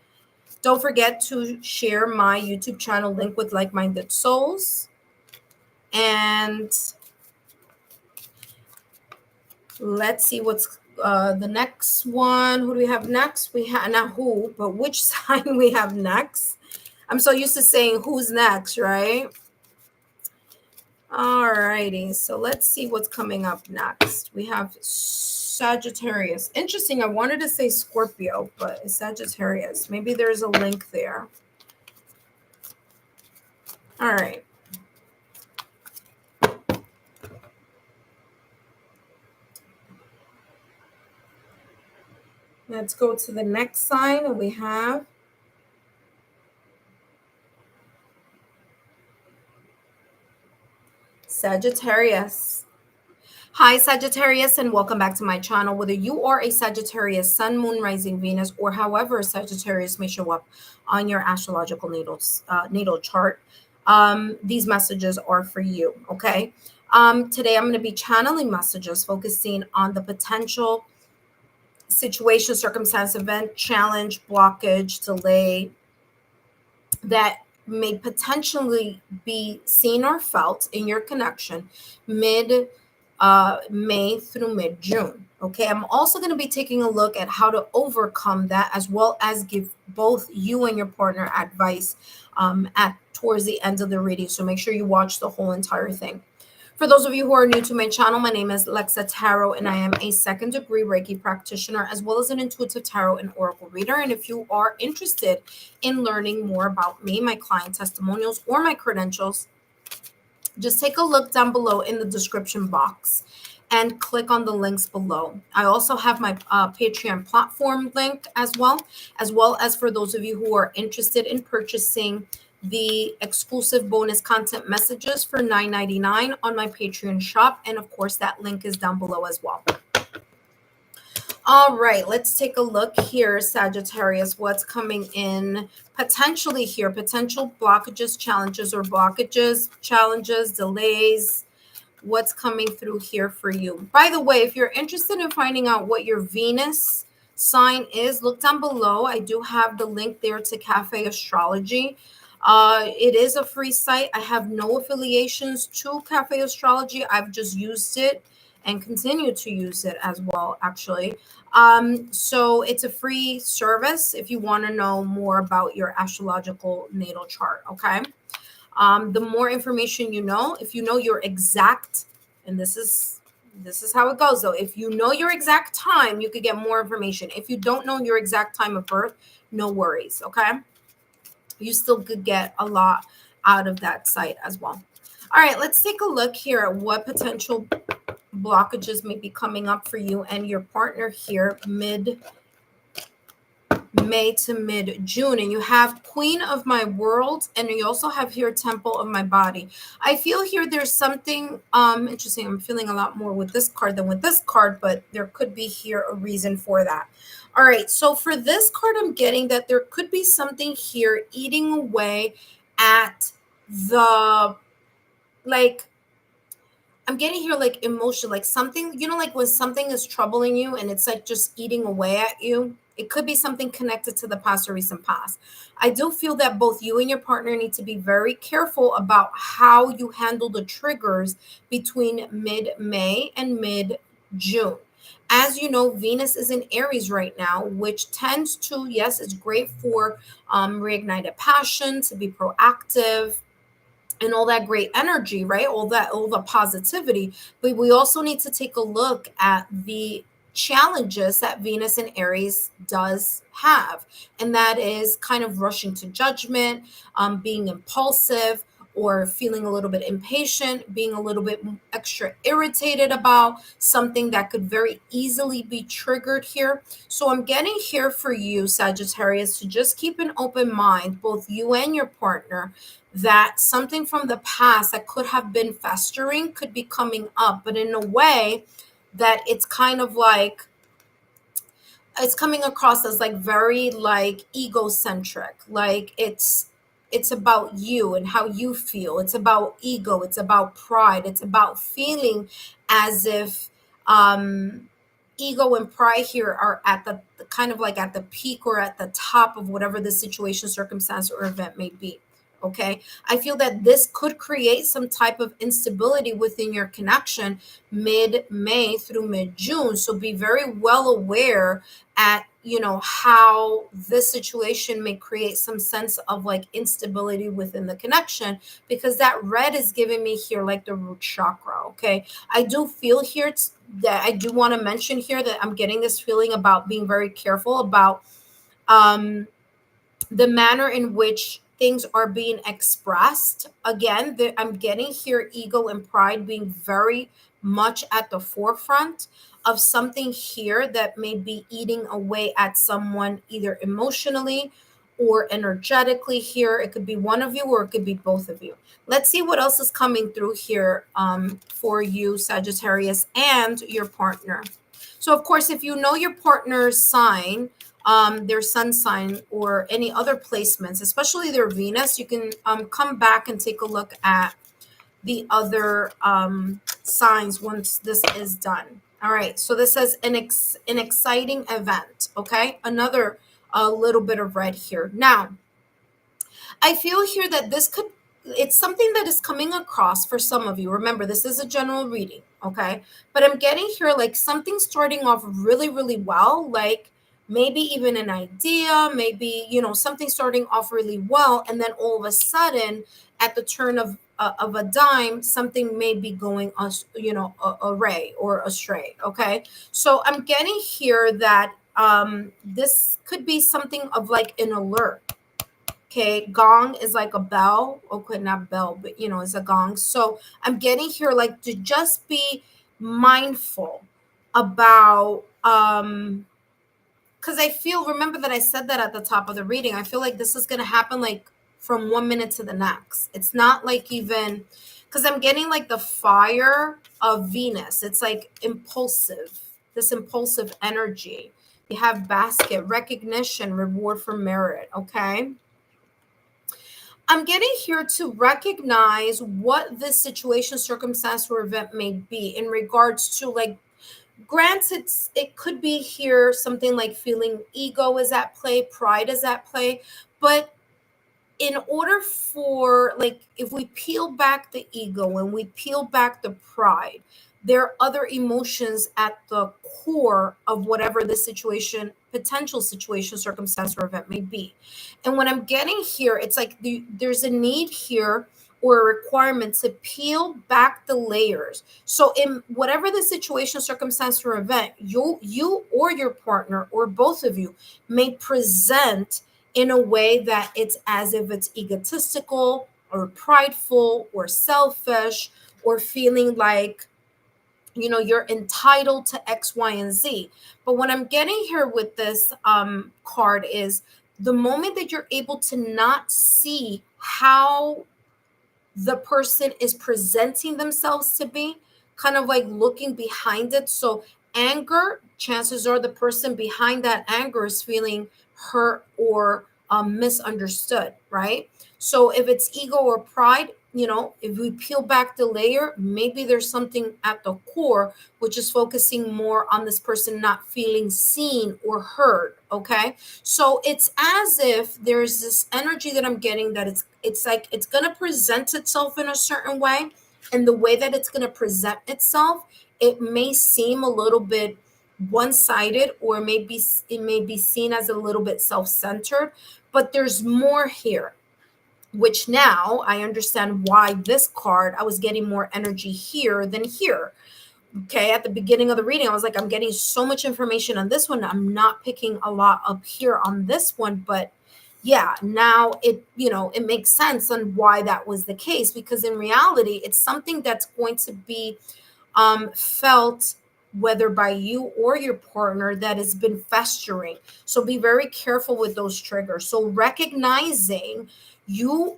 Don't forget to share my YouTube channel link with like-minded souls. And let's see what's the next one. Who do we have next? We have, not who, but which sign we have next. I'm so used to saying who's next, right? All righty, so let's see what's coming up next. We have Sagittarius. Interesting, I wanted to say Scorpio, but it's Sagittarius. Maybe there's a link there. All right. Let's go to the next sign, and we have Sagittarius. Hi, Sagittarius, and welcome back to my channel. Whether you are a Sagittarius, Sun, Moon, Rising, Venus, or however Sagittarius may show up on your astrological natal chart, these messages are for you, okay? Today, I'm going to be channeling messages focusing on the potential situation, circumstance, event, challenge, blockage, delay that may potentially be seen or felt in your connection mid May through mid-June. Okay, I'm also going to be taking a look at how to overcome that, as well as give both you and your partner advice towards the end of the reading. So make sure you watch the whole entire thing. For those of you who are new to my channel, my name is Lexa Tarot, and I am a second-degree Reiki practitioner, as well as an intuitive tarot and oracle reader. And if you are interested in learning more about me, my client testimonials, or my credentials, just take a look down below in the description box and click on the links below. I also have my Patreon platform link as well as for those of you who are interested in purchasing the exclusive bonus content messages for $9.99 on my Patreon shop. And of course, that link is down below as well. All right, let's take a look here, Sagittarius. What's coming in potentially here? Potential blockages, challenges, or blockages, challenges, delays. What's coming through here for you? By the way, if you're interested in finding out what your Venus sign is, look down below. I do have the link there to Cafe Astrology. It is a free site. I have no affiliations to Cafe Astrology. I've just used it and continue to use it as well, actually. So it's a free service if you want to know more about your astrological natal chart. Okay. The more information you know, if you know your exact, and this is how it goes though. If you know your exact time, you could get more information. If you don't know your exact time of birth, no worries. Okay. You still could get a lot out of that site as well. All right, let's take a look here at what potential blockages may be coming up for you and your partner here mid-May to mid-June. And you have Queen of My World, and you also have here Temple of My Body. I feel here there's something interesting. I'm feeling a lot more with this card than with this card, but there could be here a reason for that. All right, so for this card, I'm getting that there could be something here eating away at the, like, I'm getting here like emotion, like something, like when something is troubling you and it's like just eating away at you. It could be something connected to the past or recent past. I do feel that both you and your partner need to be very careful about how you handle the triggers between mid-May and mid-June. As you know, Venus is in Aries right now, which tends to, yes, it's great for reignited passion, to be proactive, and all that great energy, right? All the positivity. But we also need to take a look at the challenges that Venus in Aries does have. And that is kind of rushing to judgment, being impulsive, or feeling a little bit impatient, being a little bit extra irritated about something that could very easily be triggered here. So I'm getting here for you, Sagittarius, to just keep an open mind, both you and your partner, that something from the past that could have been festering could be coming up, but in a way that it's kind of like, it's coming across as like very like egocentric, like it's about you and how you feel. It's about ego, it's about pride, it's about feeling as if ego and pride here are at the kind of like at the peak or at the top of whatever the situation, circumstance, or event may be. Okay, I feel that this could create some type of instability within your connection mid-May through mid-June. So be very well aware at how this situation may create some sense of like instability within the connection, because that red is giving me here like the root chakra. Okay, I do feel here that I do want to mention here that I'm getting this feeling about being very careful about the manner in which things are being expressed. Again, I'm getting here ego and pride being very much at the forefront of something here that may be eating away at someone, either emotionally or energetically here. It could be one of you or it could be both of you. Let's see what else is coming through here for you, Sagittarius, and your partner. So, of course, if you know your partner's sign, their sun sign, or any other placements, especially their Venus, you can come back and take a look at the other signs once this is done. All right, so this says an exciting event. Okay, another little bit of red here. Now, I feel here that it's something that is coming across for some of you. Remember, this is a general reading, okay? But I'm getting here like something starting off really, really well, like maybe even an idea, maybe, something starting off really well. And then all of a sudden, at the turn of a dime, something may be going, array or astray, okay? So I'm getting here that this could be something of like an alert. Okay, gong is like a bell. Okay, not bell, but it's a gong. So I'm getting here like to just be mindful about because I feel, remember that I said that at the top of the reading. I feel like this is gonna happen like from 1 minute to the next. It's not like even, because I'm getting like the fire of Venus. It's like impulsive, this impulsive energy. You have basket, recognition, reward for merit, okay? I'm getting here to recognize what this situation, circumstance, or event may be in regards to, like, granted, it could be here something like feeling ego is at play, pride is at play, but in order for, like, if we peel back the ego and we peel back the pride, there are other emotions at the core of whatever the situation, potential situation, circumstance, or event may be. And what I'm getting here, it's like there's a need here or a requirement to peel back the layers. So in whatever the situation, circumstance, or event, you or your partner or both of you may present in a way that it's as if it's egotistical or prideful or selfish or feeling like, you're entitled to X, Y, and Z. But what I'm getting here with this card is the moment that you're able to not see how the person is presenting themselves to be, kind of like looking behind it. So anger, chances are the person behind that anger is feeling hurt or misunderstood, right? So if it's ego or pride, if we peel back the layer, maybe there's something at the core which is focusing more on this person not feeling seen or heard. Okay, so it's as if there's this energy that I'm getting that it's like it's going to present itself in a certain way, and the way that it's going to present itself, it may seem a little bit one-sided, or maybe it may be seen as a little bit self-centered, but there's more here, which now I understand why this card, I was getting more energy here than here. Okay, at the beginning of the reading, I was like, I'm getting so much information on this one. I'm not picking a lot up here on this one, but yeah, now it makes sense on why that was the case, because in reality, it's something that's going to be felt, whether by you or your partner, that has been festering. So be very careful with those triggers. So recognizing your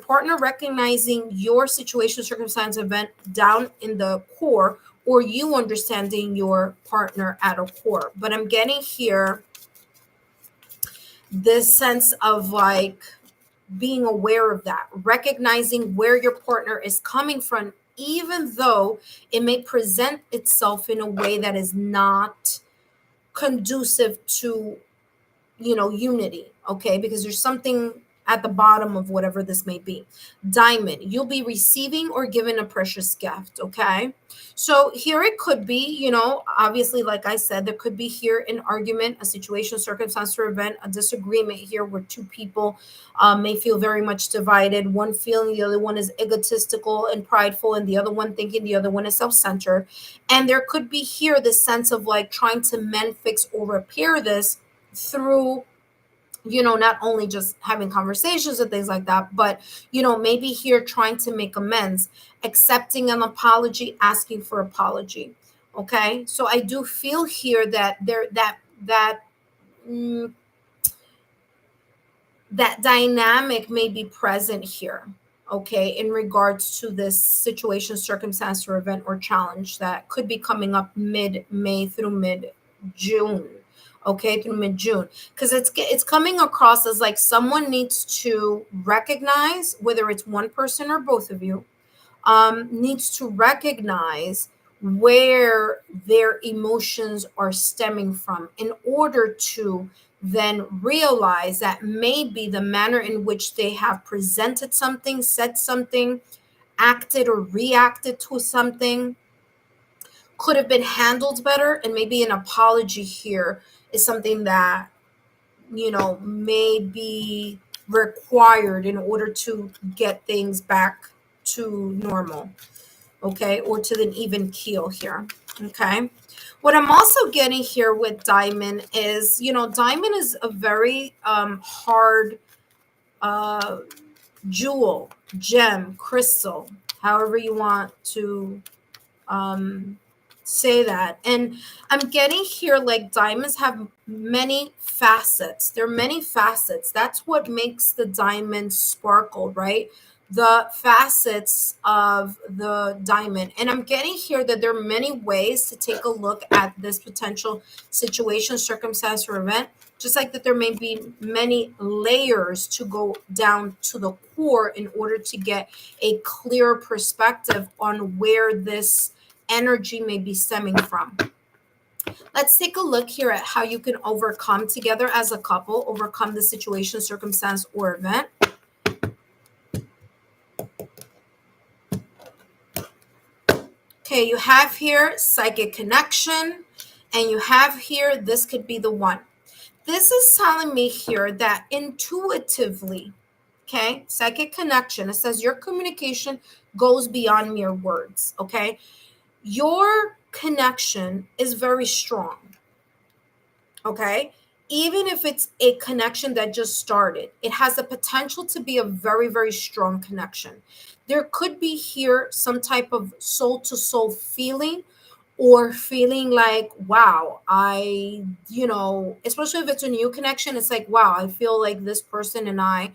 partner, recognizing your situation, circumstance, event down in the core, or you understanding your partner at a core. But I'm getting here this sense of like being aware of that, recognizing where your partner is coming from, even though it may present itself in a way that is not conducive to, unity. Okay, because there's something at the bottom of whatever this may be. Diamond, you'll be receiving or given a precious gift. Okay, so here it could be, obviously, like I said, there could be here an argument, a situation, circumstance, or event, a disagreement here where two people may feel very much divided, one feeling the other one is egotistical and prideful, and the other one thinking the other one is self-centered. And there could be here this sense of like trying to mend, fix, or repair this through, not only just having conversations and things like that, but, maybe here trying to make amends, accepting an apology, asking for apology. Okay, so I do feel here that mm, that dynamic may be present here. Okay, in regards to this situation, circumstance, or event, or challenge that could be coming up mid-May through mid-June. Okay, through mid-June, because it's coming across as like someone needs to recognize, whether it's one person or both of you, needs to recognize where their emotions are stemming from, in order to then realize that maybe the manner in which they have presented something, said something, acted or reacted to something could have been handled better, and maybe an apology here is something that, may be required in order to get things back to normal. Okay, or to an even keel here. Okay, what I'm also getting here with diamond is, diamond is a very hard jewel, gem, crystal, however you want to say that. And I'm getting here like diamonds have many facets. There are many facets. That's what makes the diamond sparkle, right? The facets of the diamond. And I'm getting here that there are many ways to take a look at this potential situation, circumstance, or event. Just like that, there may be many layers to go down to the core in order to get a clear perspective on where this energy may be stemming from. Let's take a look here at how you can overcome together as a couple, overcome the situation, circumstance, or event. Okay, you have here psychic connection, and you have here this could be the one. This is telling me here that intuitively, okay, psychic connection, it says your communication goes beyond mere words, okay? Your connection is very strong, okay? Even if it's a connection that just started, it has the potential to be a very, very strong connection. There could be here some type of soul to soul feeling, or feeling like, wow, especially if it's a new connection, it's like, wow, I feel like this person and I,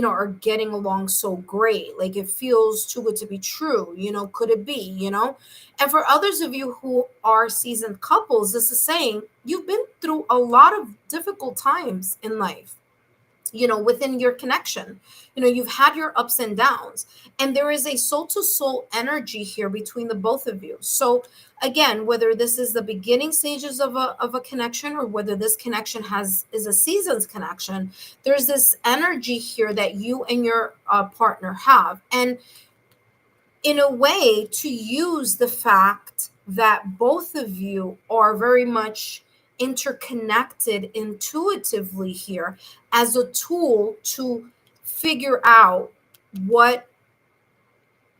are getting along so great. Like it feels too good to be true. Could it be? And for others of you who are seasoned couples, this is saying you've been through a lot of difficult times in life, within your connection. You've had your ups and downs, and there is a soul to soul energy here between the both of you. So again, whether this is the beginning stages of a connection, or whether this connection is a season's connection, there's this energy here that you and your partner have. And in a way, to use the fact that both of you are very much interconnected intuitively here as a tool to figure out what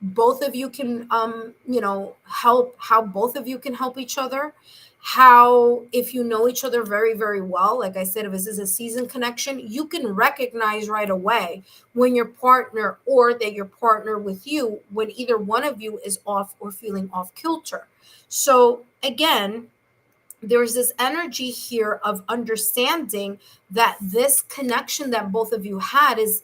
both of you can help, how both of you can help each other, how, if you know each other very, very well, like I said, if this is a season connection, you can recognize right away when your partner, or that your partner with you, when either one of you is off or feeling off kilter. So again, there's this energy here of understanding that this connection that both of you had is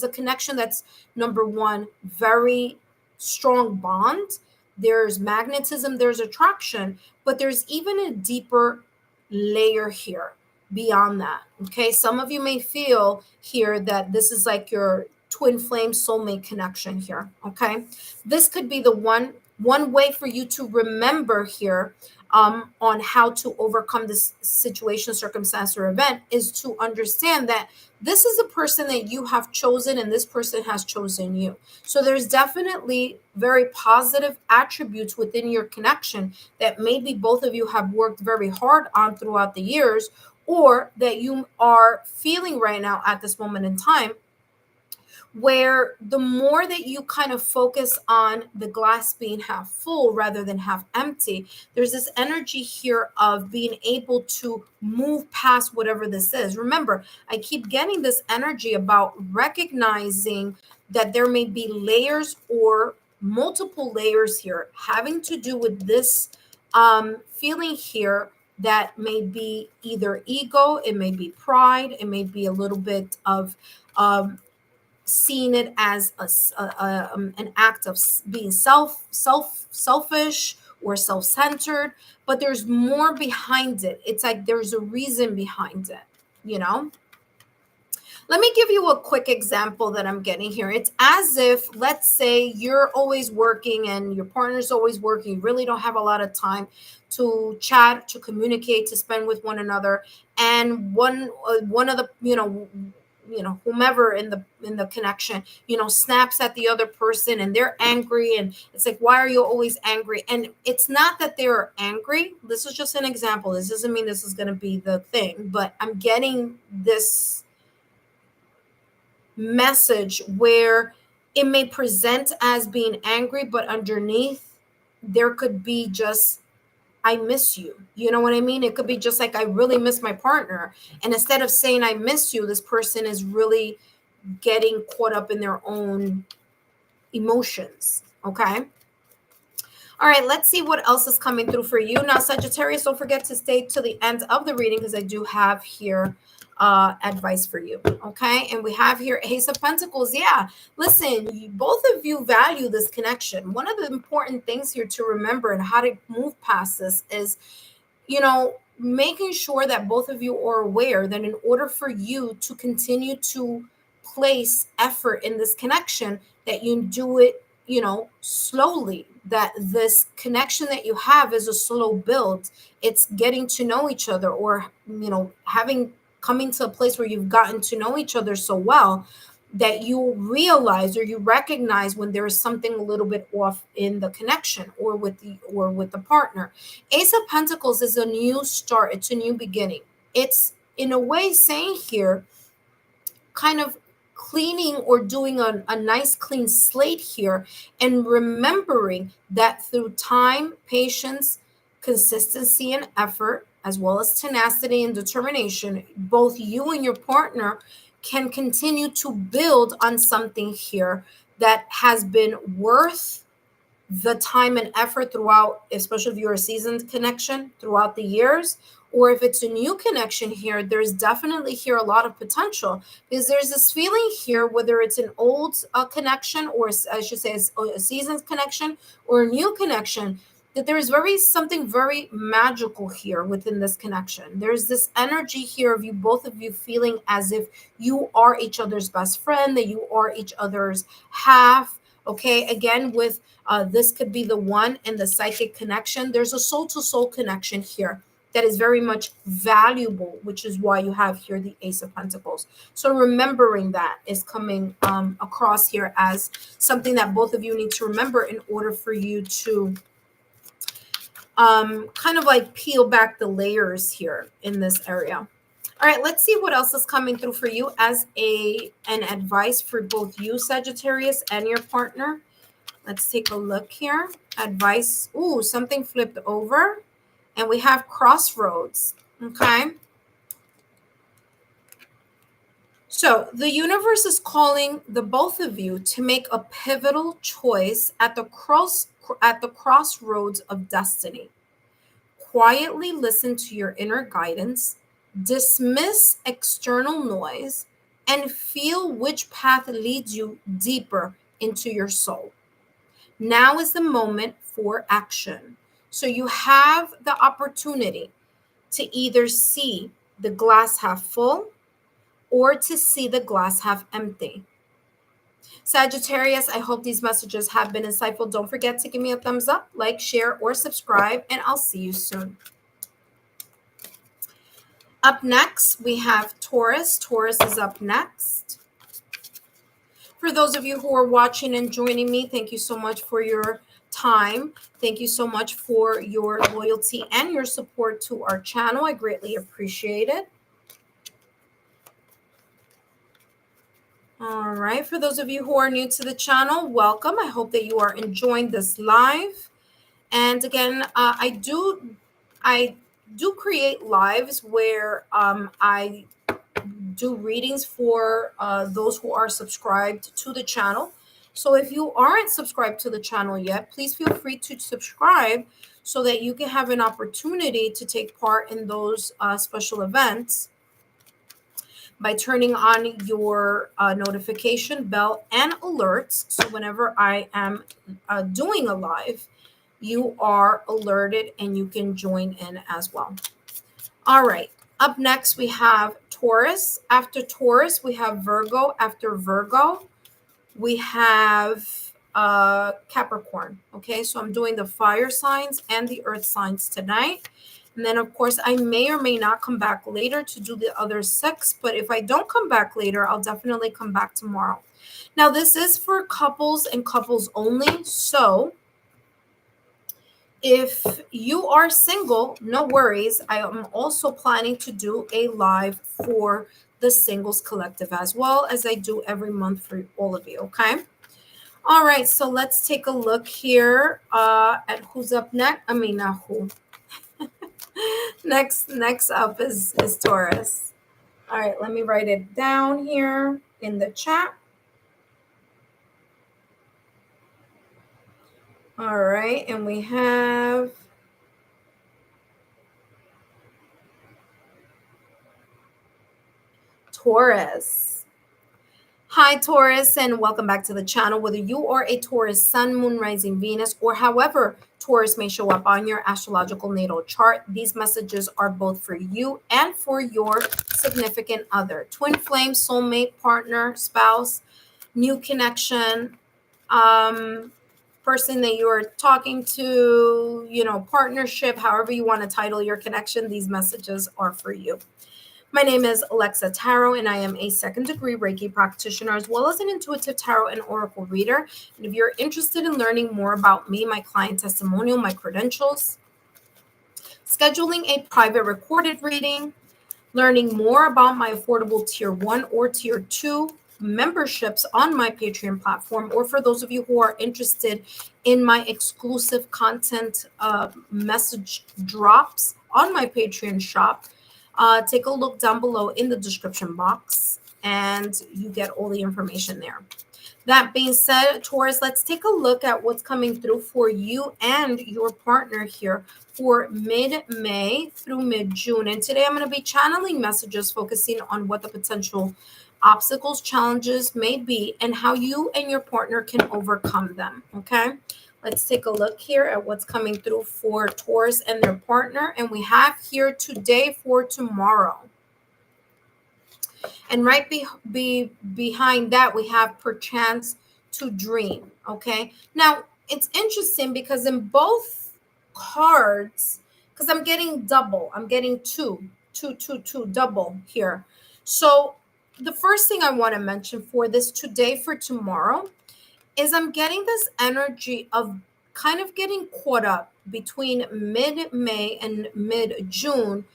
a connection that's, number one, very strong bond. There's magnetism, there's attraction, but there's even a deeper layer here beyond that. Okay, some of you may feel here that this is like your twin flame soulmate connection here. Okay, this could be the one way for you to remember here on how to overcome this situation, circumstance, or event, is to understand that this is a person that you have chosen, and this person has chosen you. So there's definitely very positive attributes within your connection that maybe both of you have worked very hard on throughout the years, or that you are feeling right now at this moment in time, where the more that you kind of focus on the glass being half full rather than half empty, there's this energy here of being able to move past whatever this is. Remember, I keep getting this energy about recognizing that there may be layers or multiple layers here having to do with this feeling here, that may be either ego, it may be pride, it may be a little bit of seeing it as an act of being selfish or self-centered, but there's more behind it. It's like there's a reason behind it. Let me give you a quick example that I'm getting here. It's as if, let's say you're always working and your partner's always working. You really don't have a lot of time to chat, to communicate, to spend with one another. And one of the, whomever in the connection, snaps at the other person, and they're angry, and it's like, why are you always angry? And it's not that they're angry. This is just an example. This doesn't mean this is going to be the thing, but I'm getting this message where it may present as being angry, but underneath there could be just, I miss you. You know what I mean? It could be just like, I really miss my partner. And instead of saying I miss you, this person is really getting caught up in their own emotions. Okay. All right, let's see what else is coming through for you. Now, Sagittarius, don't forget to stay to the end of the reading because I do have here advice for you. Okay, and we have here Ace of Pentacles. Yeah, listen, both of you value this connection. One of the important things here to remember and how to move past this is, making sure that both of you are aware that in order for you to continue to place effort in this connection, that you do it, slowly, that this connection that you have is a slow build. It's getting to know each other, or, having coming to a place where you've gotten to know each other so well that you realize or you recognize when there is something a little bit off in the connection or with the partner. Ace of Pentacles is a new start. It's a new beginning. It's in a way saying here, kind of cleaning or doing a nice clean slate here, and remembering that through time, patience, consistency, and effort, as well as tenacity and determination, both you and your partner can continue to build on something here that has been worth the time and effort throughout, especially if you're a seasoned connection throughout the years, or if it's a new connection here, there's definitely here a lot of potential, because there's this feeling here, whether it's an old connection, or I should say a seasoned connection or a new connection, that there is something very magical here within this connection. There's this energy here of you, both of you, feeling as if you are each other's best friend, that you are each other's half. Okay, again, with this could be the one in the psychic connection. There's a soul to soul connection here that is very much valuable, which is why you have here the Ace of Pentacles. So remembering that is coming across here as something that both of you need to remember in order for you to kind of like peel back the layers here in this area. All right, let's see what else is coming through for you as an advice for both you, Sagittarius, and your partner. Let's take a look here. Advice. Ooh, something flipped over. And we have crossroads. Okay. So the universe is calling the both of you to make a pivotal choice at the crossroads of destiny. Quietly listen to your inner guidance, dismiss external noise, and feel which path leads you deeper into your soul. Now is the moment for action. So you have the opportunity to either see the glass half full or to see the glass half empty. Sagittarius, I hope these messages have been insightful. Don't forget to give me a thumbs up, like, share, or subscribe, and I'll see you soon. Up next, we have Taurus. Taurus is up next. For those of you who are watching and joining me, thank you so much for your time. Thank you so much for your loyalty and your support to our channel. I greatly appreciate it. All right. For those of you who are new to the channel, welcome. I hope that you are enjoying this live. And again, I do create lives where I do readings for those who are subscribed to the channel. So if you aren't subscribed to the channel yet, please feel free to subscribe so that you can have an opportunity to take part in those special events by turning on your notification bell and alerts. So whenever I am doing a live, you are alerted and you can join in as well. All right. Up next, we have Taurus. After Taurus, we have Virgo. After Virgo, we have Capricorn. Okay, so I'm doing the fire signs and the earth signs tonight. And then, of course, I may or may not come back later to do the other 6. But if I don't come back later, I'll definitely come back tomorrow. Now, this is for couples and couples only. So if you are single, no worries. I am also planning to do a live for the singles collective as well, as I do every month for all of you. Okay. All right. So let's take a look here at who's up next. I mean, not who. Next up is Taurus. All right. Let me write it down here in the chat. All right, and we have Taurus. Hi, Taurus, and welcome back to the channel. Whether you are a Taurus sun, moon, rising, Venus, or however Taurus may show up on your astrological natal chart, these messages are both for you and for your significant other, twin flame, soulmate, partner, spouse, new connection, person that you're talking to, partnership, however you want to title your connection. These messages are for you. My name is Lexa Tarot, and I am a second-degree Reiki practitioner as well as an intuitive tarot and oracle reader. And if you're interested in learning more about me, my client testimonial, my credentials, scheduling a private recorded reading, learning more about my affordable Tier 1 or Tier 2 memberships on my Patreon platform, or for those of you who are interested in my exclusive content message drops on my Patreon shop, take a look down below in the description box and you get all the information there. That being said, Taurus, let's take a look at what's coming through for you and your partner here for mid-May through mid-June. And today I'm going to be channeling messages focusing on what the potential obstacles, challenges may be and how you and your partner can overcome them. Okay, let's take a look here at what's coming through for Taurus and their partner. And we have here today for tomorrow. And right behind that, we have perchance to dream. Okay. Now, it's interesting because in both cards, because I'm getting double, I'm getting two, double here. So the first thing I want to mention for this today for tomorrow is I'm getting this energy of kind of getting caught up between mid-May and mid-June,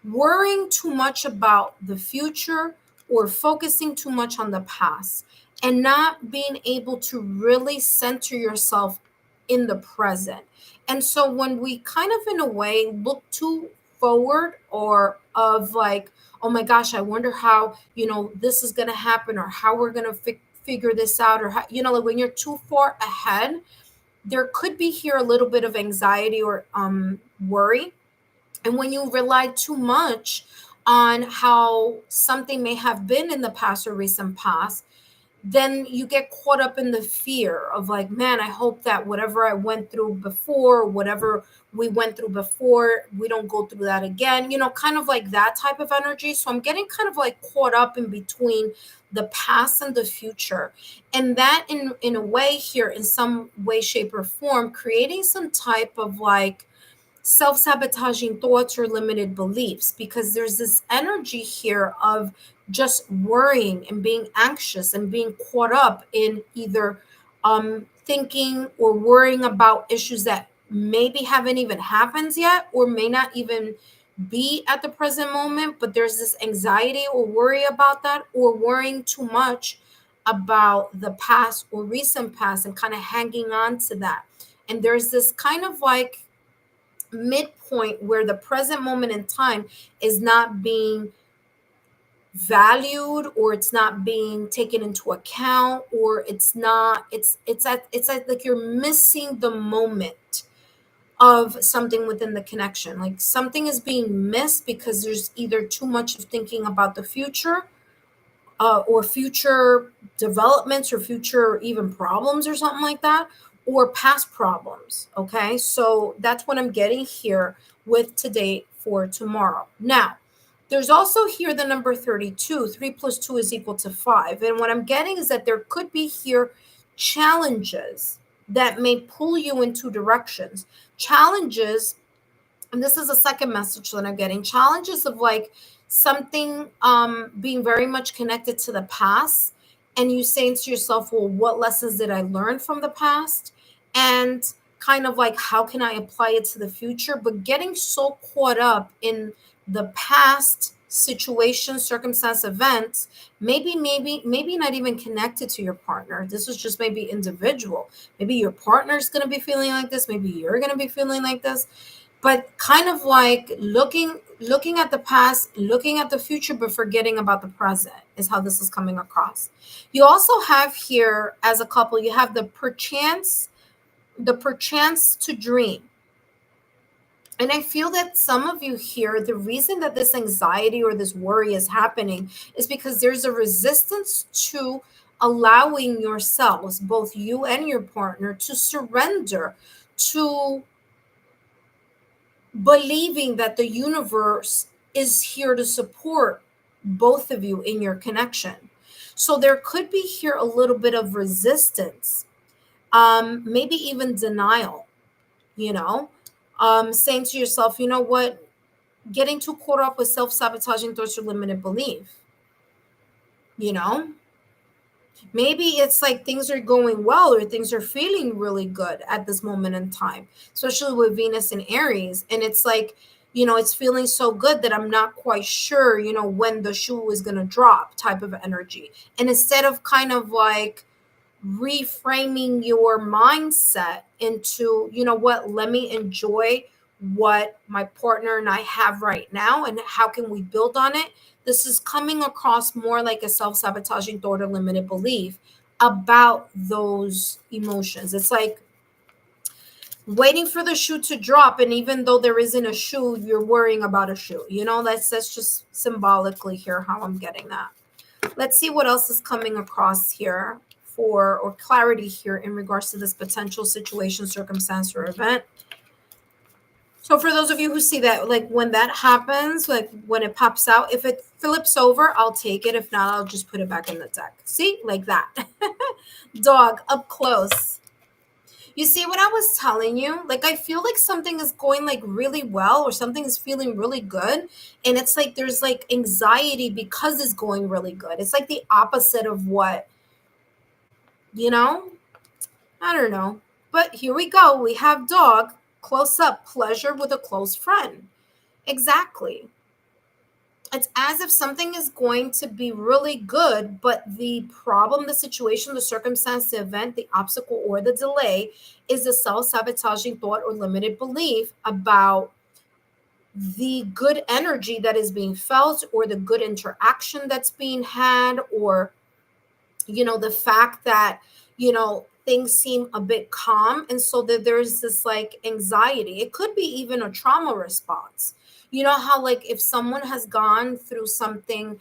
worrying too much about the future or focusing too much on the past and not being able to really center yourself in the present. And so when we kind of in a way look too forward or of like, oh my gosh, I wonder how, this is going to happen or how we're going to figure this out or how, like when you're too far ahead, there could be here a little bit of anxiety or worry. And when you rely too much on how something may have been in the past or recent past, then you get caught up in the fear of like, man, I hope that whatever I went through before, whatever we went through before, we don't go through that again, kind of like that type of energy. So I'm getting kind of like caught up in between the past and the future. And that in a way here, in some way, shape, or form, creating some type of like self-sabotaging thoughts or limited beliefs, because there's this energy here of just worrying and being anxious and being caught up in either thinking or worrying about issues that maybe haven't even happened yet or may not even be at the present moment, but there's this anxiety or worry about that, or worrying too much about the past or recent past and kind of hanging on to that. And there's this kind of like midpoint where the present moment in time is not being valued, or it's not being taken into account, or it's at like you're missing the moment of something within the connection. Like something is being missed because there's either too much of thinking about the future or future developments or future even problems or something like that, or past problems. Okay, so that's what I'm getting here with today for tomorrow. Now, there's also here the number 32. 3 plus 2 is equal to 5. And what I'm getting is that there could be here challenges that may pull you in two directions. Challenges, and this is a second message that I'm getting, challenges of like something being very much connected to the past, and you saying to yourself, well, what lessons did I learn from the past, and kind of like how can I apply it to the future, but getting so caught up in the past situation, circumstance, events, maybe not even connected to your partner. This is just maybe individual. Maybe your partner's going to be feeling like this, maybe you're going to be feeling like this, but kind of like looking at the past, looking at the future, but forgetting about the present is how this is coming across. You also have here, as a couple, you have the perchance the perchance to dream. And I feel that some of you here, the reason that this anxiety or this worry is happening is because there's a resistance to allowing yourselves, both you and your partner, to surrender to believing that the universe is here to support both of you in your connection. So there could be here a little bit of resistance, maybe even denial, you know, saying to yourself, you know what, getting too caught up with self-sabotaging thoughts or limited belief, you know. Maybe it's like things are going well or things are feeling really good at this moment in time, especially with Venus and Aries. And it's like, you know, it's feeling so good that I'm not quite sure, you know, when the shoe is going to drop type of energy. And instead of kind of like reframing your mindset into, you know what, let me enjoy what my partner and I have right now and how can we build on it. This is coming across more like a self-sabotaging thought or limited belief about those emotions. It's like waiting for the shoe to drop, and even though there isn't a shoe, you're worrying about a shoe. You know, that's just symbolically here how I'm getting that. Let's see what else is coming across here for, or clarity here in regards to this potential situation, circumstance, or event. So for those of you who see that, like when that happens, like when it pops out, if it flips over, I'll take it. If not, I'll just put it back in the deck. See, like that. Dog up close. You see what I was telling you? Like, I feel like something is going like really well or something is feeling really good. And it's like there's like anxiety because it's going really good. It's like the opposite of what, you know? I don't know. But here we go. We have dog, close up, pleasure with a close friend. Exactly. It's as if something is going to be really good, but the problem, the situation, the circumstance, the event, the obstacle, or the delay is a self-sabotaging thought or limited belief about the good energy that is being felt or the good interaction that's being had, or, you know, the fact that, you know, things seem a bit calm. And so that there's this like anxiety. It could be even a trauma response. You know how like if someone has gone through something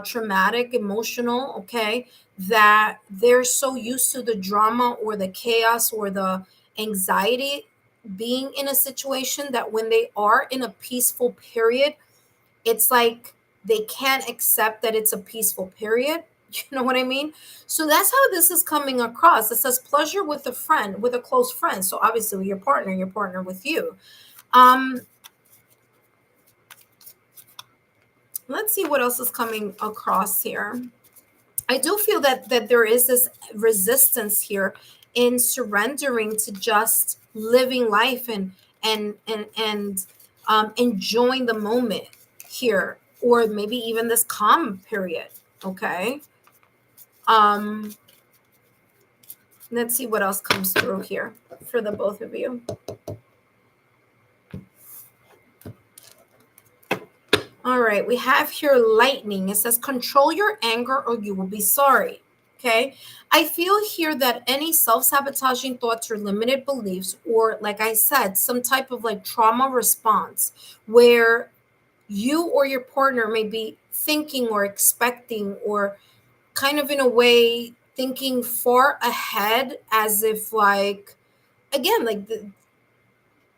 traumatic, emotional, okay, that they're so used to the drama or the chaos or the anxiety being in a situation that when they are in a peaceful period, it's like they can't accept that it's a peaceful period. You know what I mean? So that's how this is coming across. It says pleasure with a friend, with a close friend. So obviously with your partner with you. Let's see what else is coming across here. I do feel that there is this resistance here in surrendering to just living life and enjoying the moment here, or maybe even this calm period. Okay. Let's see what else comes through here for the both of you. All right, we have here lightning. It says control your anger or you will be sorry. Okay. I feel here that any self-sabotaging thoughts or limited beliefs, or like I said, some type of like trauma response where you or your partner may be thinking or expecting or kind of in a way thinking far ahead, as if like, again, like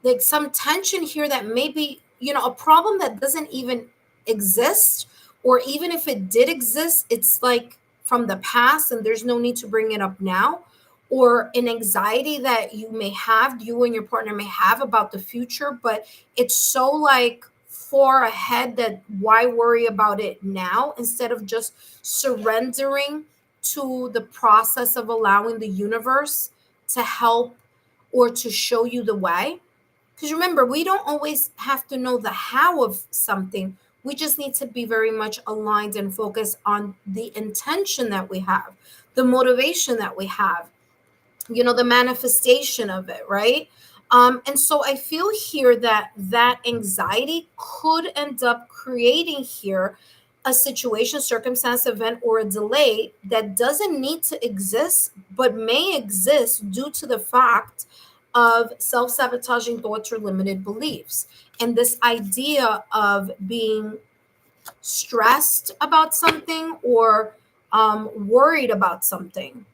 like some tension here that maybe, you know, a problem that doesn't even exist, or even if it did exist, it's like from the past and there's no need to bring it up now, or an anxiety that you may have, you and your partner may have about the future, but it's so like far ahead that why worry about it now, instead of just surrendering to the process of allowing the universe to help or to show you the way. Because remember, we don't always have to know the how of something. We just need to be very much aligned and focused on the intention that we have, the motivation that we have, you know, the manifestation of it, right? And so I feel here that that anxiety could end up creating here a situation, circumstance, event, or a delay that doesn't need to exist, but may exist due to the fact of self-sabotaging thoughts or limited beliefs. And this idea of being stressed about something or worried about something.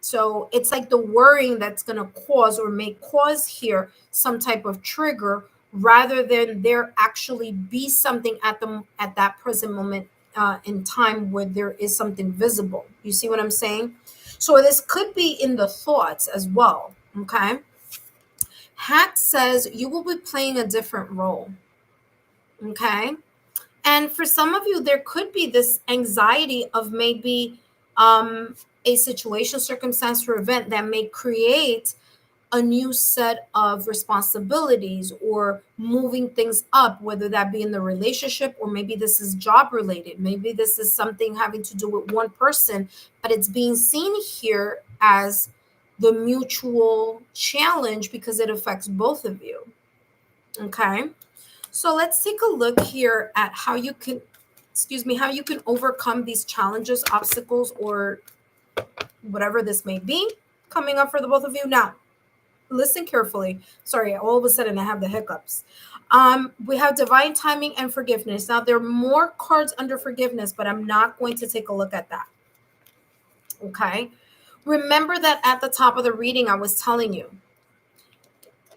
So it's like the worrying that's going to cause or may cause here some type of trigger, rather than there actually be something at that present moment in time where there is something visible. You see what I'm saying? So this could be in the thoughts as well. Okay. Hat says you will be playing a different role. Okay. And for some of you, there could be this anxiety of maybe a situation, circumstance, or event that may create a new set of responsibilities or moving things up, whether that be in the relationship, or maybe this is job related. Maybe this is something having to do with one person, but it's being seen here as the mutual challenge because it affects both of you. Okay. So let's take a look here at how you can, how you can overcome these challenges, obstacles, or whatever this may be coming up for the both of you. Now, listen carefully. Sorry, all of a sudden I have the hiccups. We have divine timing and forgiveness. Now, there are more cards under forgiveness, but I'm not going to take a look at that. Okay. Remember that at the top of the reading, I was telling you,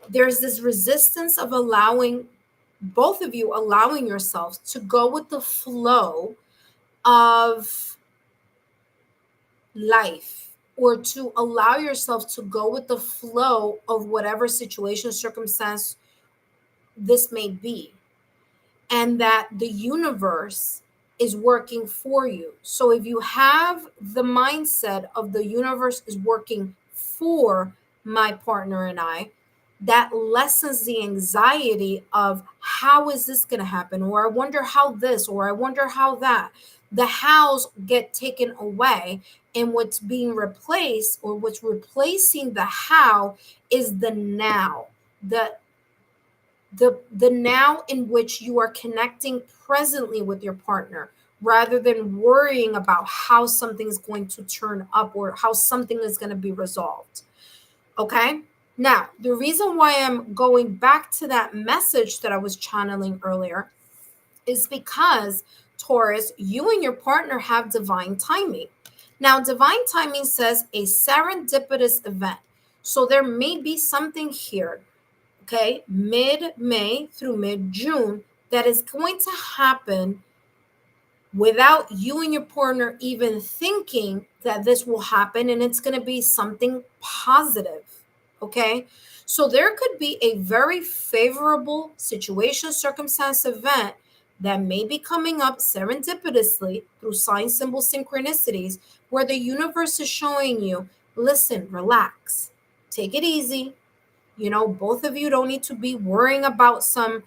there's this resistance of both of you allowing yourselves to go with the flow of life, or to allow yourself to go with the flow of whatever situation, circumstance this may be, and that the universe is working for you. So if you have the mindset of the universe is working for my partner and I, that lessens the anxiety of how is this going to happen, or I wonder how this, or I wonder how that. The hows get taken away, and what's being replaced, or what's replacing the how, is the now. The now in which you are connecting presently with your partner, rather than worrying about how something is going to turn up or how something is going to be resolved. Okay. Now, the reason why I'm going back to that message that I was channeling earlier is because, Taurus, you and your partner have divine timing. Now, divine timing says a serendipitous event. So there may be something here, okay, mid-May through mid-June, that is going to happen without you and your partner even thinking that this will happen, and it's going to be something positive. Okay, so there could be a very favorable situation, circumstance, event that may be coming up serendipitously through sign, symbol, synchronicities, where the universe is showing you, listen, relax, take it easy. Both of you don't need to be worrying about some,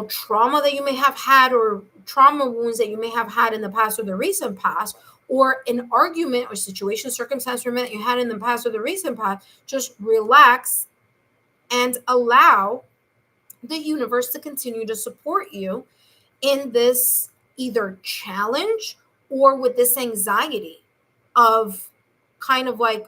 trauma that you may have had, or trauma wounds that you may have had in the past or the recent past, or an argument or situation, circumstance, or event that you had in the past or the recent past. Just relax and allow the universe to continue to support you in this either challenge or with this anxiety of kind of like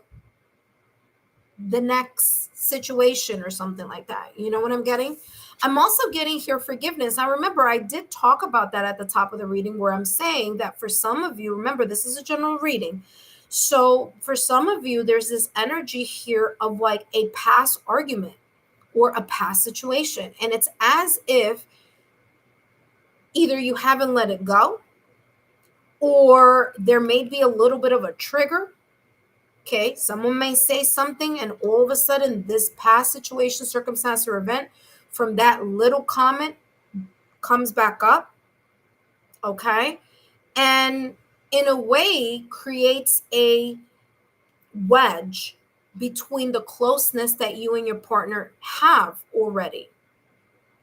the next situation or something like that. You know what I'm getting? I'm also getting here forgiveness. Now, remember, I did talk about that at the top of the reading, where I'm saying that for some of you, remember, this is a general reading. So for some of you, there's this energy here of like a past argument or a past situation. And it's as if either you haven't let it go, or there may be a little bit of a trigger. Okay, someone may say something, and all of a sudden this past situation, circumstance, or event from that little comment comes back up. Okay, and in a way creates a wedge between the closeness that you and your partner have already.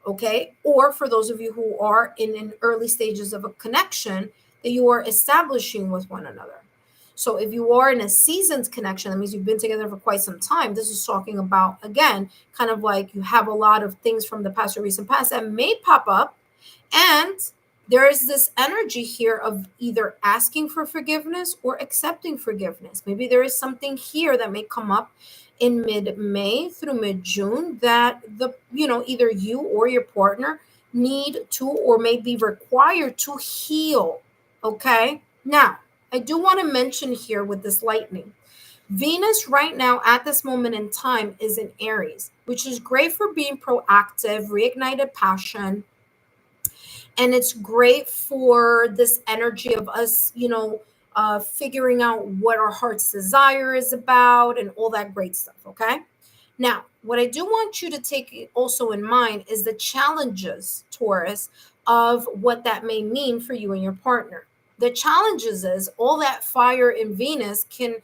Okay, or for those of you who are in early stages of a connection that you are establishing with one another. So if you are in a seasoned connection, that means you've been together for quite some time. This is talking about, again, kind of like you have a lot of things from the past or recent past that may pop up, and there is this energy here of either asking for forgiveness or accepting forgiveness. Maybe there is something here that may come up in mid-May through mid-June that either you or your partner need to or may be required to heal. Okay? Now, I do want to mention here with this lightning, Venus right now at this moment in time is in Aries, which is great for being proactive, reignited passion, and it's great for this energy of us, figuring out what our heart's desire is about and all that great stuff. Okay. Now, what I do want you to take also in mind is the challenges, Taurus, of what that may mean for you and your partner. The challenges is all that fire in Venus can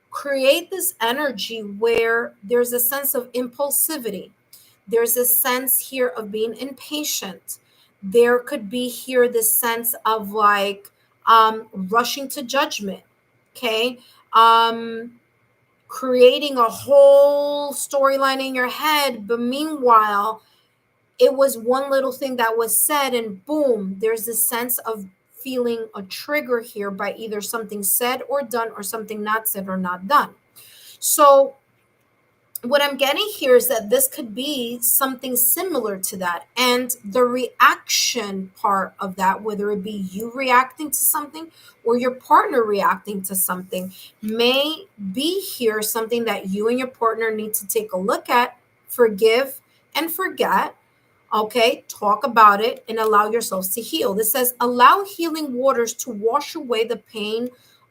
create this energy where there's a sense of impulsivity. There's a sense here of being impatient. There could be here this sense of like rushing to judgment. Okay. Creating a whole storyline in your head. But meanwhile, it was one little thing that was said, and boom, there's this sense of feeling a trigger here by either something said or done or something not said or not done. So what I'm getting here is that this could be something similar to that. And the reaction part of that, whether it be you reacting to something or your partner reacting to something, may be here something that you and your partner need to take a look at, forgive and forget. Okay, talk about it and allow yourselves to heal. This says, allow healing waters to wash away the pain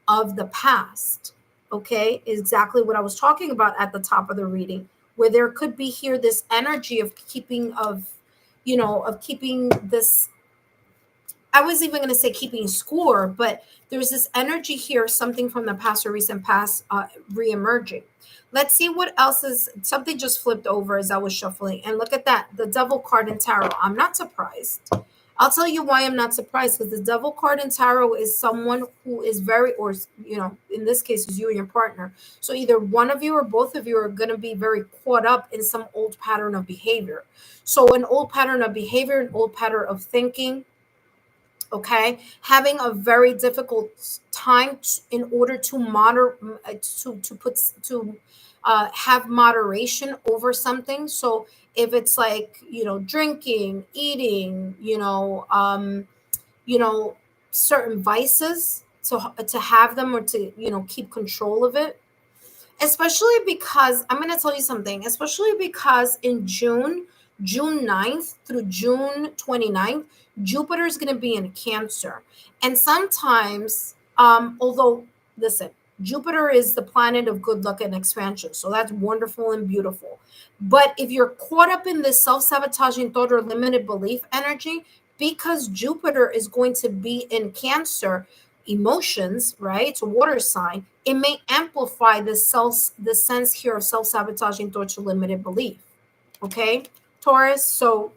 of the past. Okay, exactly what I was talking about at the top of the reading, where there could be here this energy of keeping this, I was even going to say keeping score, but there's this energy here, something from the past or recent past re-emerging. Let's see what else is. Something just flipped over as I was shuffling. And look at that. The Devil card in Tarot. I'm not surprised. I'll tell you why I'm not surprised, because the Devil card in Tarot is someone who is in this case, is you and your partner. So either one of you or both of you are going to be very caught up in some old pattern of behavior. So an old pattern of behavior, an old pattern of thinking, okay, having a very difficult time in order to have moderation over something. So if it's like drinking, eating, certain vices, to have them or to keep control of it. Especially because I'm going to tell you something, especially because in June 9th through June 29th, Jupiter is going to be in Cancer. And sometimes, although, listen, Jupiter is the planet of good luck and expansion. So that's wonderful and beautiful. But if you're caught up in this self-sabotaging thought or limited belief energy, because Jupiter is going to be in Cancer, emotions, right? It's a water sign. It may amplify the sense here of self-sabotaging thoughts or limited belief. Okay, Taurus. So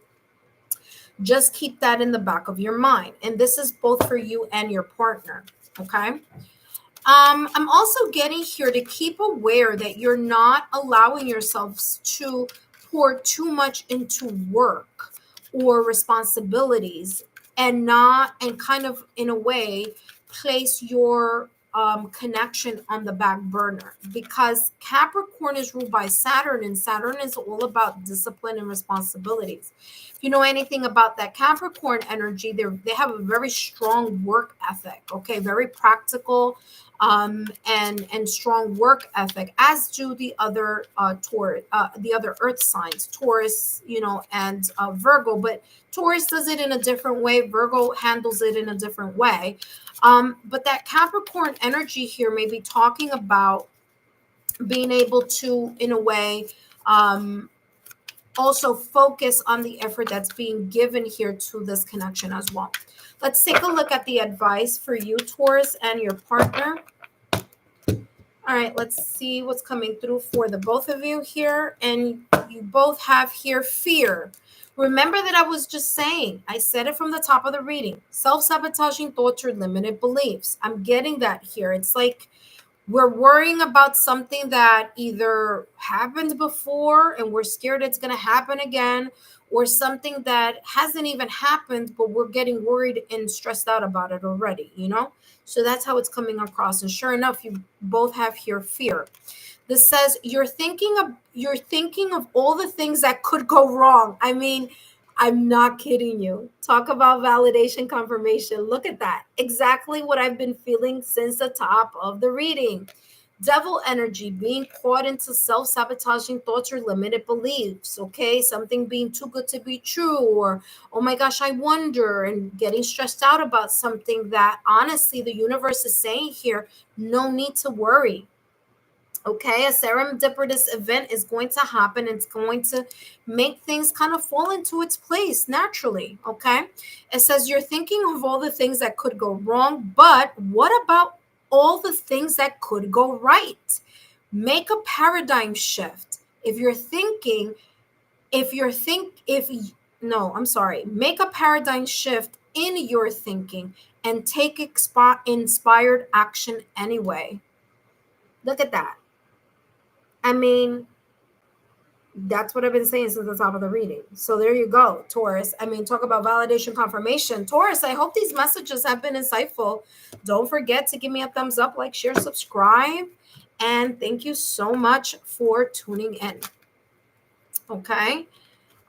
just keep that in the back of your mind. And this is both for you and your partner. Okay. I'm also getting here to keep aware that you're not allowing yourselves to pour too much into work or responsibilities, and kind of in a way place your connection on the back burner, because Capricorn is ruled by Saturn, and Saturn is all about discipline and responsibilities. If you know anything about that Capricorn energy, they have a very strong work ethic, okay, very practical, and strong work ethic, as do the other the other earth signs, Taurus, and Virgo. But Taurus does it in a different way. Virgo handles it in a different way. But that Capricorn energy here may be talking about being able to, in a way, also focus on the effort that's being given here to this connection as well. Let's take a look at the advice for you, Taurus, and your partner. All right, let's see what's coming through for the both of you here. And you both have here fear. Remember that I was just saying, I said it from the top of the reading, self-sabotaging thoughts or limited beliefs. I'm getting that here. It's like we're worrying about something that either happened before and we're scared it's going to happen again, or something that hasn't even happened, but we're getting worried and stressed out about it already, you know? So that's how it's coming across. And sure enough, you both have here fear. This says you're thinking of all the things that could go wrong. I mean, I'm not kidding you. Talk about validation confirmation. Look at that. Exactly what I've been feeling since the top of the reading. Devil energy, being caught into self-sabotaging thoughts or limited beliefs. Okay, something being too good to be true, or oh my gosh, I wonder, and getting stressed out about something that honestly the universe is saying here, no need to worry. Okay, a serendipitous event is going to happen. It's going to make things kind of fall into its place naturally. Okay, it says you're thinking of all the things that could go wrong, but what about all the things that could go right? Make a paradigm shift. If no, I'm sorry, make a paradigm shift in your thinking and take inspired action anyway. Look at that. I mean, that's what I've been saying since the top of the reading. So there you go, Taurus. I mean, talk about validation confirmation. Taurus, I hope these messages have been insightful. Don't forget to give me a thumbs up, like, share, subscribe. And thank you so much for tuning in. Okay.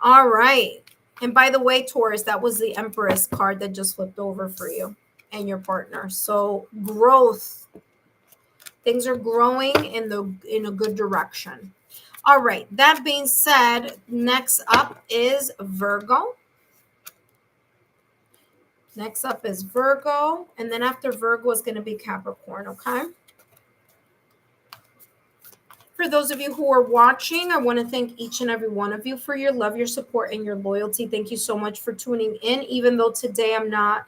All right. And by the way, Taurus, that was the Empress card that just flipped over for you and your partner. So growth. Things are growing in a good direction. All right, that being said, next up is Virgo. Next up is Virgo, and then after Virgo is going to be Capricorn, okay? For those of you who are watching, I want to thank each and every one of you for your love, your support, and your loyalty. Thank you so much for tuning in, even though today I'm not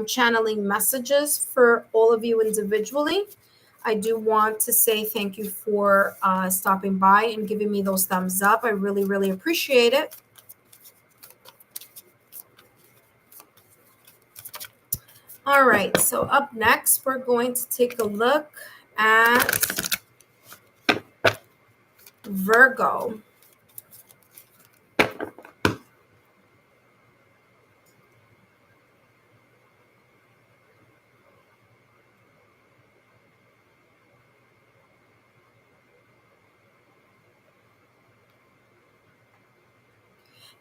channeling messages for all of you individually. I do want to say thank you for stopping by and giving me those thumbs up. I really, really appreciate it. All right, so up next, we're going to take a look at Virgo.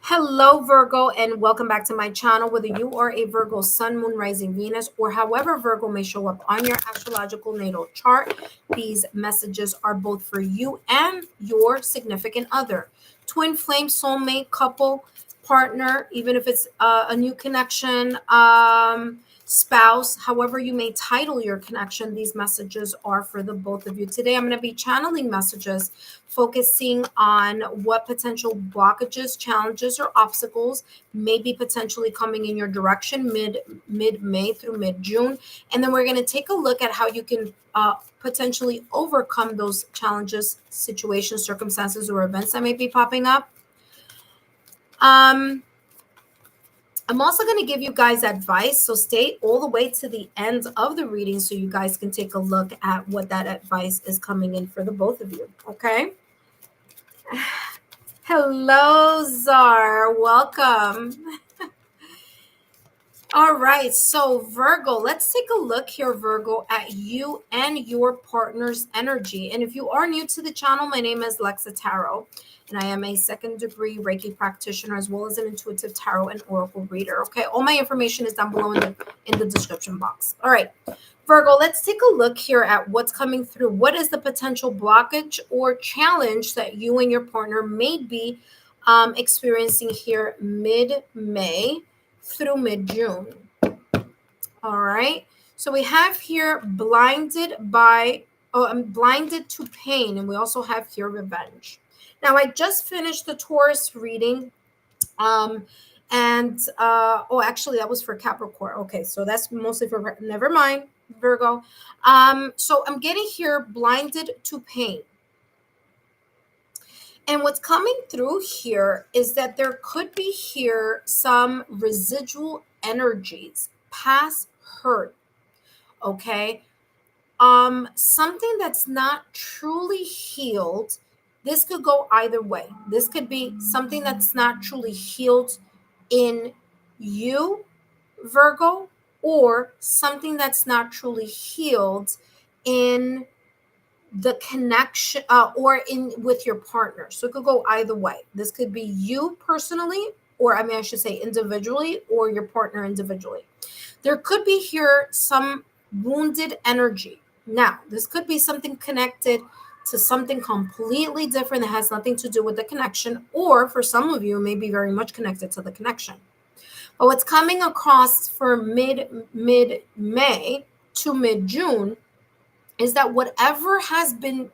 Hello, Virgo, and welcome back to my channel. Whether you are a Virgo Sun, Moon, Rising, Venus, or however Virgo may show up on your astrological natal chart, these messages are both for you and your significant other. Twin flame, soulmate, couple, partner, even if it's a new connection, spouse, however you may title your connection, these messages are for the both of you. Today, I'm going to be channeling messages focusing on what potential blockages, challenges, or obstacles may be potentially coming in your direction mid-May through mid-June. And then we're going to take a look at how you can potentially overcome those challenges, situations, circumstances, or events that may be popping up. I'm also going to give you guys advice, so stay all the way to the end of the reading so you guys can take a look at what that advice is coming in for the both of you, okay? Hello, Czar. Welcome. All right, so Virgo, let's take a look here, Virgo, at you and your partner's energy. And if you are new to the channel, my name is Lexa Tarot, and I am a second-degree Reiki practitioner as well as an intuitive tarot and oracle reader. Okay, all my information is down below in the description box. All right, Virgo, let's take a look here at what's coming through. What is the potential blockage or challenge that you and your partner may be experiencing here mid-May through mid-June? All right. So we have here blinded to pain. And we also have here revenge. Now, I just finished the Taurus reading. Actually, that was for Capricorn. Okay, so that's mostly for, never mind, Virgo. So I'm getting here blinded to pain. And what's coming through here is that there could be here some residual energies, past hurt, okay? Something that's not truly healed This could go either way. This could be something that's not truly healed in you, Virgo, or something that's not truly healed in the connection or in with your partner. So it could go either way. This could be you personally, or I should say individually, or your partner individually. There could be here some wounded energy. Now, this could be something connected to something completely different that has nothing to do with the connection, or for some of you, may be very much connected to the connection. But what's coming across for mid-May to mid-June is that whatever has been,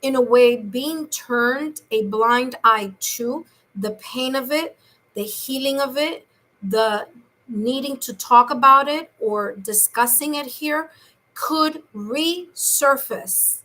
in a way, being turned a blind eye to, the pain of it, the healing of it, the needing to talk about it or discussing it here, could resurface.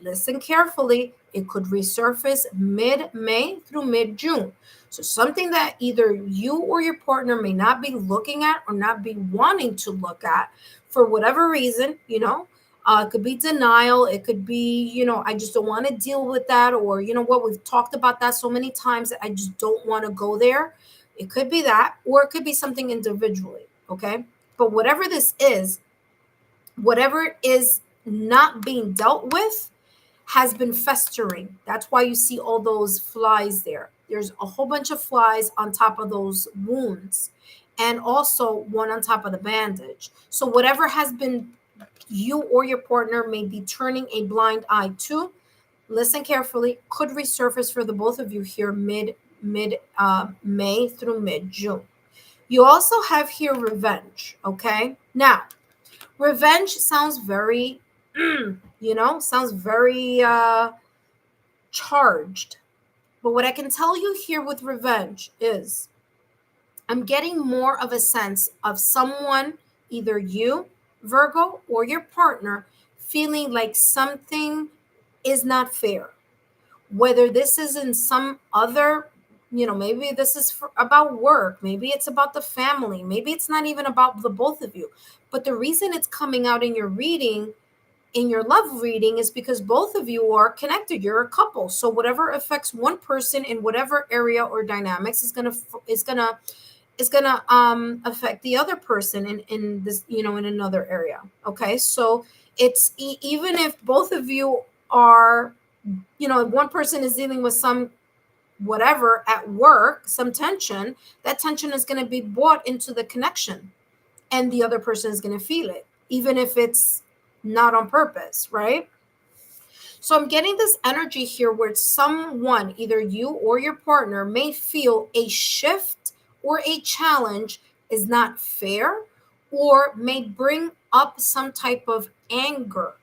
Listen carefully. It could resurface mid-May through mid-June. So something that either you or your partner may not be looking at or not be wanting to look at for whatever reason, it could be denial. It could be, I just don't want to deal with that. Or, what, we've talked about that so many times that I just don't want to go there. It could be that, or it could be something individually. Okay. But whatever this is, whatever is not being dealt with has been festering. That's why you see all those flies there. There's a whole bunch of flies on top of those wounds, and also one on top of the bandage. So whatever has been, you or your partner may be turning a blind eye to, listen carefully, could resurface for the both of you here mid May through mid-June. You also have here revenge. Okay. Now, revenge sounds very, sounds very charged. But what I can tell you here with revenge is I'm getting more of a sense of someone, either you, Virgo, or your partner, feeling like something is not fair. Whether this is in some other, maybe this is about work, maybe it's about the family, maybe it's not even about the both of you. But the reason it's coming out in your reading, in your love reading, is because both of you are connected. You're a couple. So whatever affects one person in whatever area or dynamics is gonna affect the other person in this, in another area. Okay. So it's even if both of you are, one person is dealing with some whatever at work, some tension, that tension is going to be brought into the connection, and the other person is going to feel it, even if it's not on purpose, right? So I'm getting this energy here where someone, either you or your partner, may feel a shift or a challenge is not fair, or may bring up some type of anger.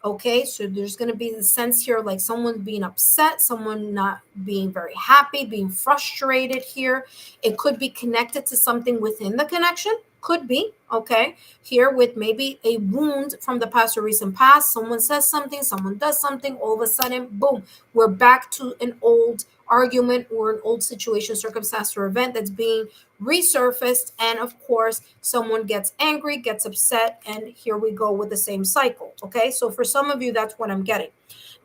Okay, so there's going to be the sense here like someone being upset, someone not being very happy, being frustrated here. It could be connected to something within the connection. Could be, okay, here with maybe a wound from the past or recent past. Someone says something, someone does something, all of a sudden, boom, we're back to an old argument or an old situation, circumstance, or event that's being resurfaced. And of course, someone gets angry, gets upset, and here we go with the same cycle. Okay, so for some of you, that's what I'm getting.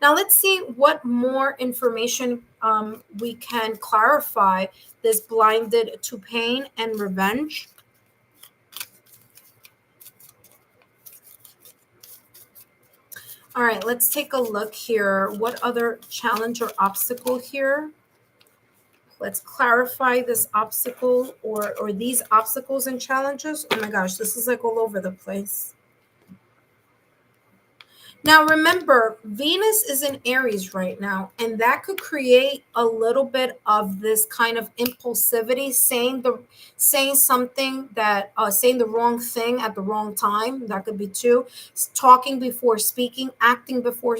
Now, let's see what more information we can clarify this blinded to pain and revenge. All right, let's take a look here. What other challenge or obstacle here? Let's clarify this obstacle or these obstacles and challenges. Oh my gosh, this is like all over the place. Now, remember, Venus is in Aries right now, and that could create a little bit of this kind of impulsivity, saying something that saying the wrong thing at the wrong time. That could be too. Talking before speaking, acting before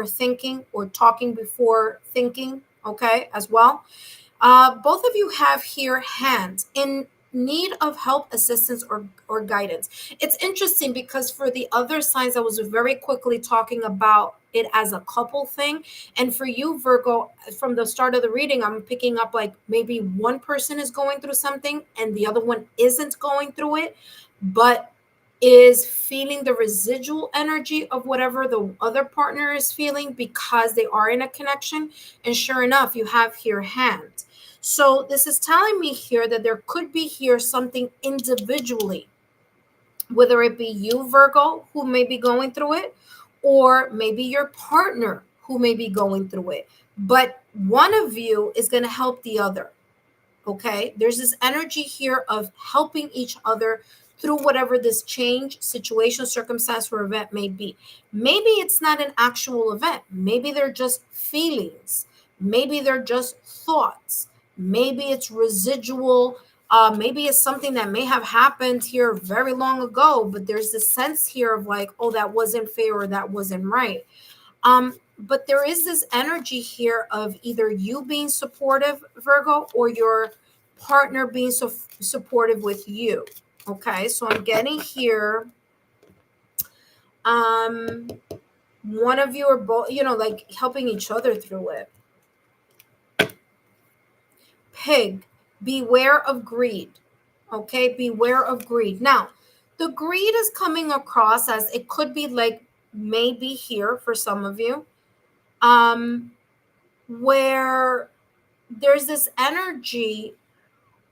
thinking, or talking before thinking. Okay, as well. Both of you have here hands in need of help, assistance, or guidance. It's interesting because for the other signs, I was very quickly talking about it as a couple thing. And for you, Virgo, from the start of the reading, I'm picking up like maybe one person is going through something and the other one isn't going through it. But is feeling the residual energy of whatever the other partner is feeling because they are in a connection. And sure enough, you have here hand. So this is telling me here that there could be here something individually, whether it be you, Virgo, who may be going through it, or maybe your partner who may be going through it. But one of you is going to help the other. Okay, there's this energy here of helping each other through whatever this change, situation, circumstance, or event may be. Maybe it's not an actual event. Maybe they're just feelings. Maybe they're just thoughts. Maybe it's residual. Maybe it's something that may have happened here very long ago, but there's this sense here of like, oh, that wasn't fair or that wasn't right. But there is this energy here of either you being supportive, Virgo, or your partner being so supportive with you. Okay, so I'm getting here one of you or both, like helping each other through it. Pig, beware of greed. Okay, beware of greed. Now, the greed is coming across as it could be like maybe here for some of you, where there's this energy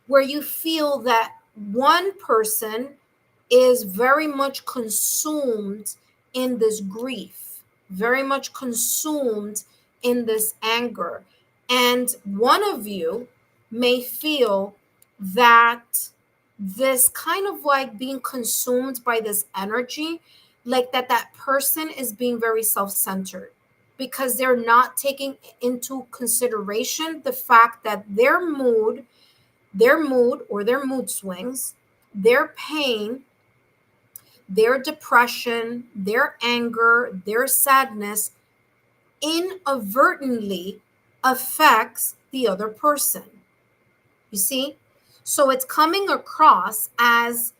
where you feel that one person is very much consumed in this grief, very much consumed in this anger. And one of you may feel that this kind of like being consumed by this energy, like that person is being very self-centered because they're not taking into consideration the fact that their mood or their mood swings, their pain, their depression, their anger, their sadness inadvertently affects the other person. You see? So it's coming across as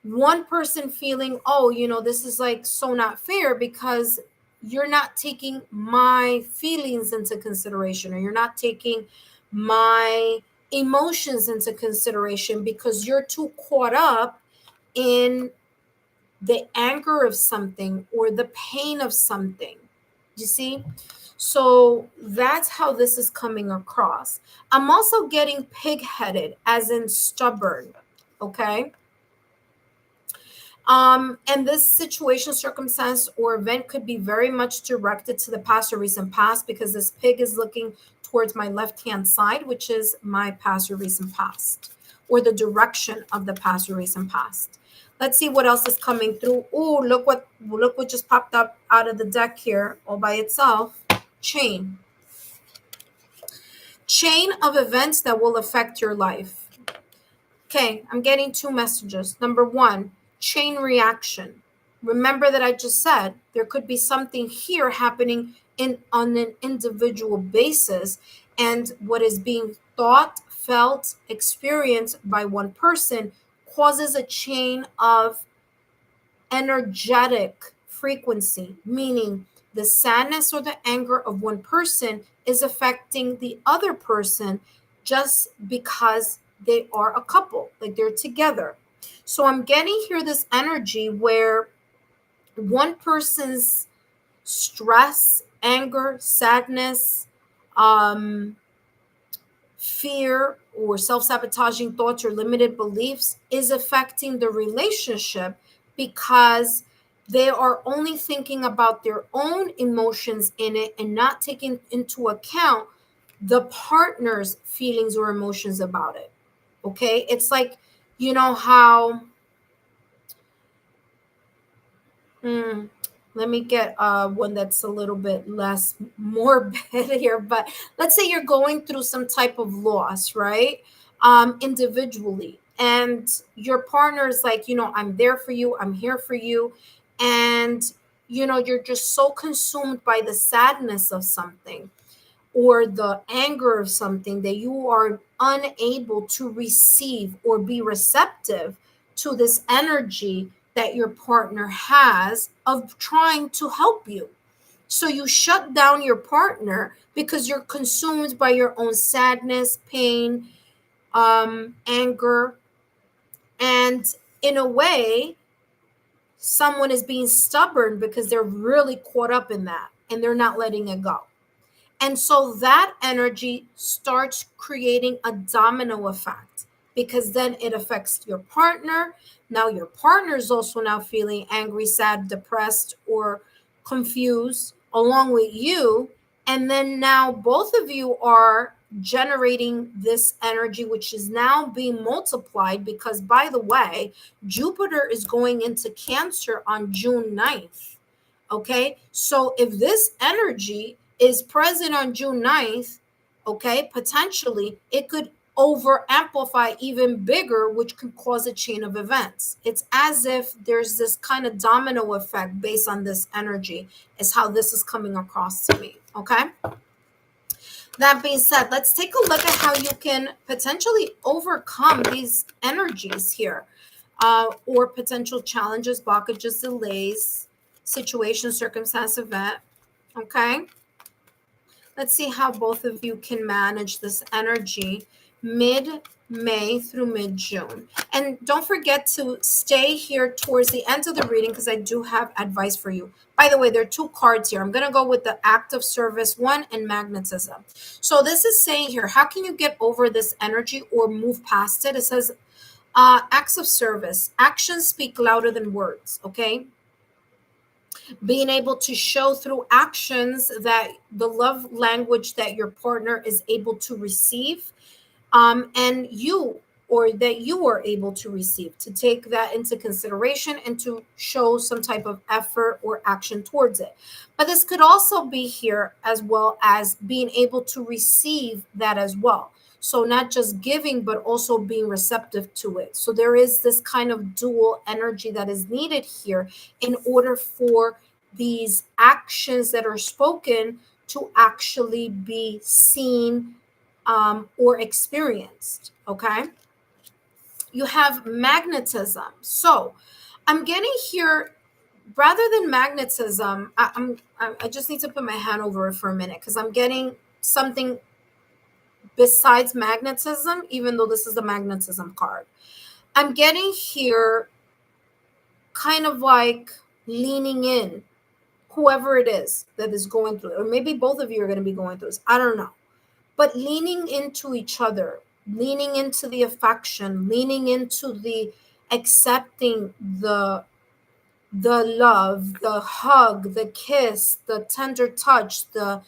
one person feeling, oh, this is like so not fair because you're not taking my feelings into consideration, or you're not taking my emotions into consideration because you're too caught up in the anger of something or the pain of something. You see? So that's how this is coming across. I'm also getting pig-headed, as in stubborn. Okay. And this situation, circumstance, or event could be very much directed to the past or recent past, because this pig is looking towards my left-hand side, which is my past or recent past, or the direction of the past or recent past. Let's see what else is coming through. Oh, look what just popped up out of the deck here all by itself. Chain. Chain of events that will affect your life. Okay, I'm getting two messages. Number one, chain reaction. Remember that I just said there could be something here happening on an individual basis, and what is being thought, felt, experienced by one person causes a chain of energetic frequency, meaning the sadness or the anger of one person is affecting the other person just because they are a couple, like they're together. So I'm getting here this energy where one person's stress, anger, sadness, fear, or self-sabotaging thoughts or limited beliefs is affecting the relationship because they are only thinking about their own emotions in it and not taking into account the partner's feelings or emotions about it. Okay, it's like, how let me get one that's a little bit less morbid here. But let's say you're going through some type of loss, right? Individually, and your partner is like, I'm there for you, I'm here for you, and you're just so consumed by the sadness of something or the anger of something that you are unable to receive or be receptive to this energy that your partner has of trying to help you. So you shut down your partner because you're consumed by your own sadness, pain, anger. And in a way, someone is being stubborn because they're really caught up in that and they're not letting it go. And so that energy starts creating a domino effect, because then it affects your partner. Now your partner is also now feeling angry, sad, depressed, or confused along with you. And then now both of you are generating this energy, which is now being multiplied because, by the way, Jupiter is going into Cancer on June 9th. Okay, so if this energy is present on June 9th, okay, potentially it could over amplify even bigger, which could cause a chain of events. It's as if there's this kind of domino effect based on this energy, is how this is coming across to me. Okay, that being said, let's take a look at how you can potentially overcome these energies here, or potential challenges, blockages, delays, situation, circumstance, event. Okay, let's see how both of you can manage this energy mid-May through mid-June. And don't forget to stay here towards the end of the reading, because I do have advice for you. By the way, there are two cards here. I'm going to go with the act of service one and magnetism. So this is saying here, how can you get over this energy or move past it? It says acts of service. Actions speak louder than words, okay? Being able to show through actions that the love language that your partner is able to receive, and you, or that you are able to receive, to take that into consideration and to show some type of effort or action towards it. But this could also be here as well as being able to receive that as well. So not just giving, but also being receptive to it. So there is this kind of dual energy that is needed here in order for these actions that are spoken to actually be seen, or experienced. Okay, you have magnetism. So I'm getting here, rather than magnetism, I just need to put my hand over it for a minute, because I'm getting something besides magnetism, even though this is the magnetism card. I'm getting here kind of like leaning in, whoever it is that is going through it, or maybe both of you are going to be going through this, I don't know. But leaning into each other, leaning into the affection, leaning into the accepting the love, the hug, the kiss, the tender touch, the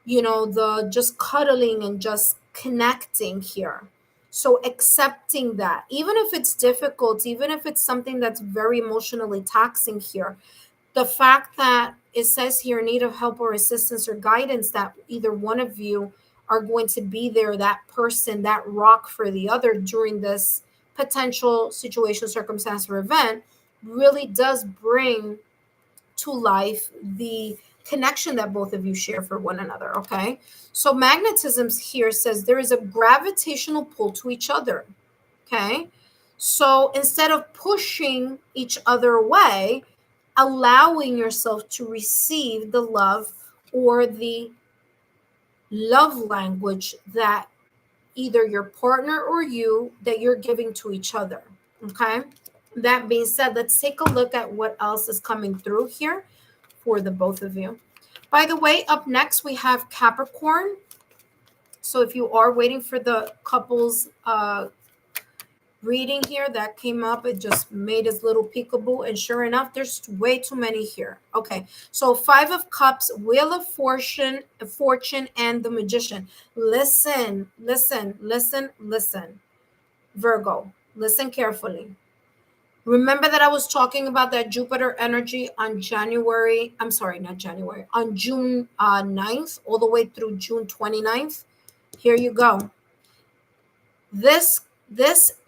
the just cuddling and just connecting here. So accepting that, even if it's difficult, even if it's something that's very emotionally taxing here, the fact that it says here need of help or assistance or guidance, that either one of you are going to be there, that person, that rock for the other during this potential situation, circumstance, or event, really does bring to life the connection that both of you share for one another. Okay, so magnetism here says there is a gravitational pull to each other. Okay, so instead of pushing each other away, allowing yourself to receive the love or the love language that either your partner or you, that you're giving to each other. Okay, that being said, let's take a look at what else is coming through here for the both of you. By the way, up next we have Capricorn. So if you are waiting for the couples reading here that came up, it just made its little peekaboo, and sure enough, there's way too many here. Okay, so Five of Cups, Wheel of Fortune, and the Magician. Listen, Virgo, listen carefully. Remember that I was talking about that Jupiter energy on January, I'm sorry, not January, on June 9th, all the way through June 29th. Here you go. This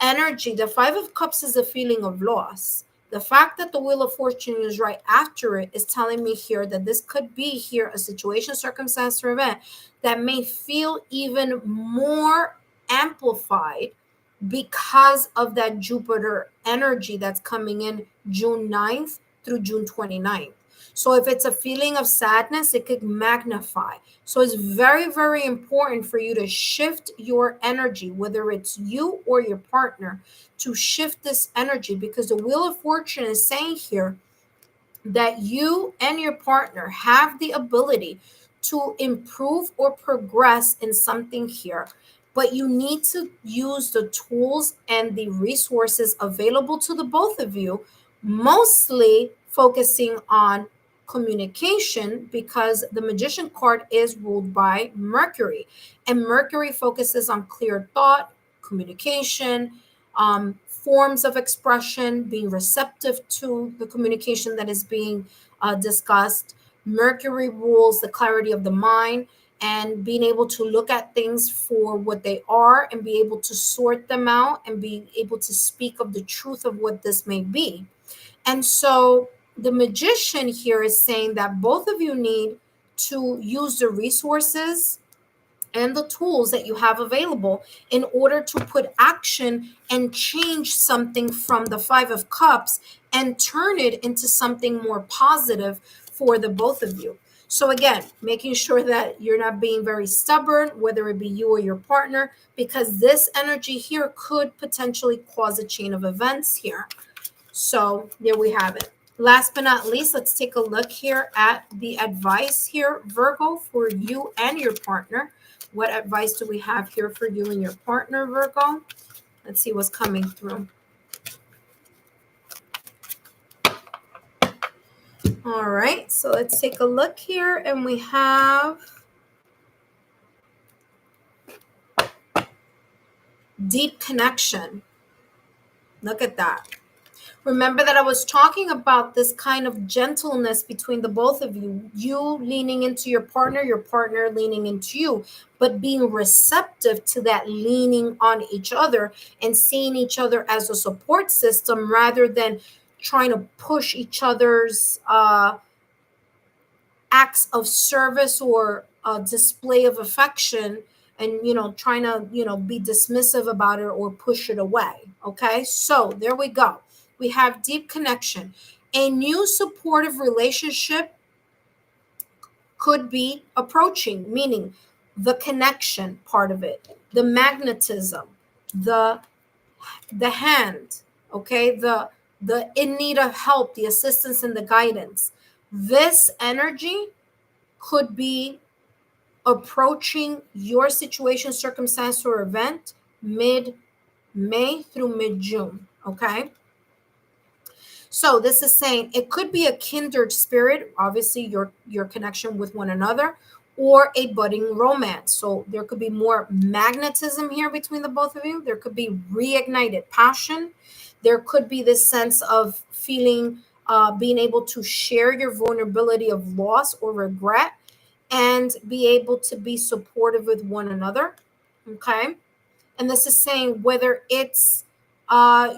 energy, the Five of Cups, is a feeling of loss. The fact that the Wheel of Fortune is right after it is telling me here that this could be here a situation, circumstance, or event that may feel even more amplified because of that Jupiter energy that's coming in June 9th through June 29th. So if it's a feeling of sadness, it could magnify. So it's very, very important for you to shift your energy, whether it's you or your partner, to shift this energy, because the Wheel of Fortune is saying here that you and your partner have the ability to improve or progress in something here, but you need to use the tools and the resources available to the both of you, mostly focusing on communication, because the Magician card is ruled by Mercury, and Mercury focuses on clear thought, communication, forms of expression, being receptive to the communication that is being discussed. Mercury rules the clarity of the mind and being able to look at things for what they are and be able to sort them out and be able to speak of the truth of what this may be. And so the Magician here is saying that both of you need to use the resources and the tools that you have available in order to put action and change something from the Five of Cups and turn it into something more positive for the both of you. So again, making sure that you're not being very stubborn, whether it be you or your partner, because this energy here could potentially cause a chain of events here. So there we have it. Last but not least, let's take a look here at the advice here, Virgo, for you and your partner. What advice do we have here for you and your partner, Virgo? Let's see what's coming through. All right, so let's take a look here, and we have deep connection. Look at that. Remember that I was talking about this kind of gentleness between the both of you, you leaning into your partner leaning into you, but being receptive to that leaning on each other and seeing each other as a support system rather than trying to push each other's acts of service or a display of affection and trying to be dismissive about it or push it away. Okay, so there we go. We have deep connection. A new supportive relationship could be approaching, meaning the connection part of it, the magnetism, the hand, okay, the in need of help, the assistance and the guidance. This energy could be approaching your situation, circumstance, or event mid-May through mid-June, okay? So this is saying it could be a kindred spirit, obviously your connection with one another, or a budding romance. So there could be more magnetism here between the both of you. There could be reignited passion. There could be this sense of feeling, being able to share your vulnerability of loss or regret and be able to be supportive with one another. Okay. And this is saying whether it's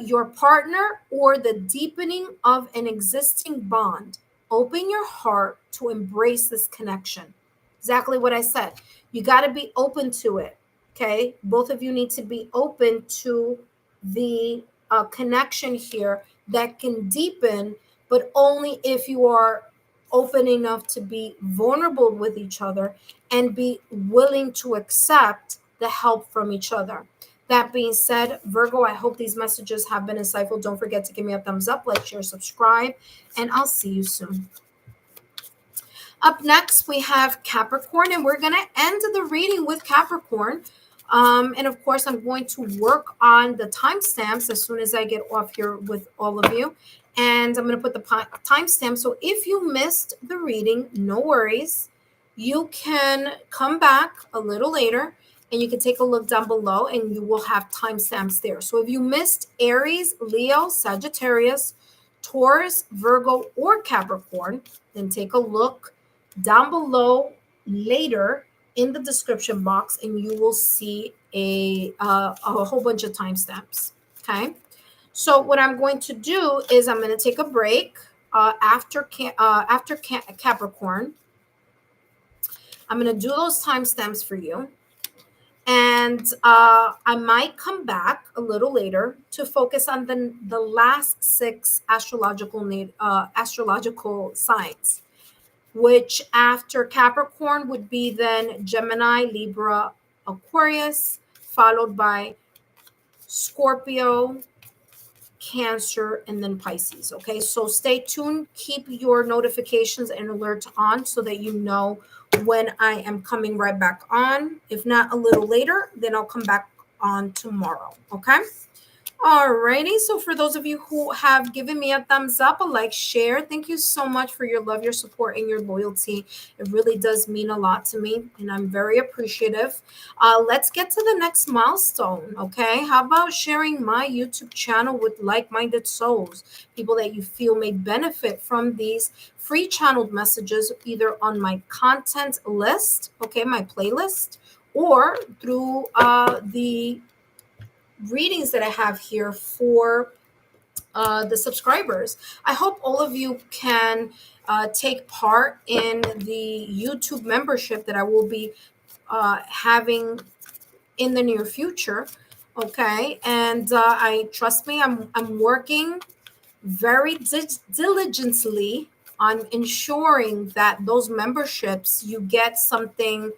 your partner or the deepening of an existing bond, open your heart to embrace this connection. Exactly what I said. You got to be open to it. Okay. Both of you need to be open to the connection here that can deepen, but only if you are open enough to be vulnerable with each other and be willing to accept the help from each other. That being said, Virgo, I hope these messages have been insightful. Don't forget to give me a thumbs up, like, share, subscribe, and I'll see you soon. Up next, we have Capricorn, and we're going to end the reading with Capricorn. And of course, I'm going to work on the timestamps as soon as I get off here with all of you. And I'm going to put the timestamp. So if you missed the reading, no worries. You can come back a little later and you can take a look down below and you will have timestamps there. So if you missed Aries, Leo, Sagittarius, Taurus, Virgo, or Capricorn, then take a look down below later in the description box and you will see a whole bunch of timestamps. Okay. So what I'm going to do is I'm going to take a break after Capricorn. I'm going to do those timestamps for you. And I might come back a little later to focus on the last 6 astrological signs, which after Capricorn would be then Gemini, Libra, Aquarius, followed by Scorpio, Cancer, and then Pisces. Okay, so stay tuned. Keep your notifications and alerts on so that you know when I am coming right back on. If not a little later, then I'll come back on tomorrow. Okay. Alrighty, so for those of you who have given me a thumbs up, a like, share, thank you so much for your love, your support, and your loyalty. It really does mean a lot to me, and I'm very appreciative. Let's get to the next milestone, okay? How about sharing my YouTube channel with like-minded souls, people that you feel may benefit from these free channeled messages, either on my content list, okay, my playlist, or through the readings that I have here for the subscribers. I hope all of you can take part in the YouTube membership that I will be having in the near future. Okay, and I trust me, I'm working very diligently on ensuring that those memberships, you get something,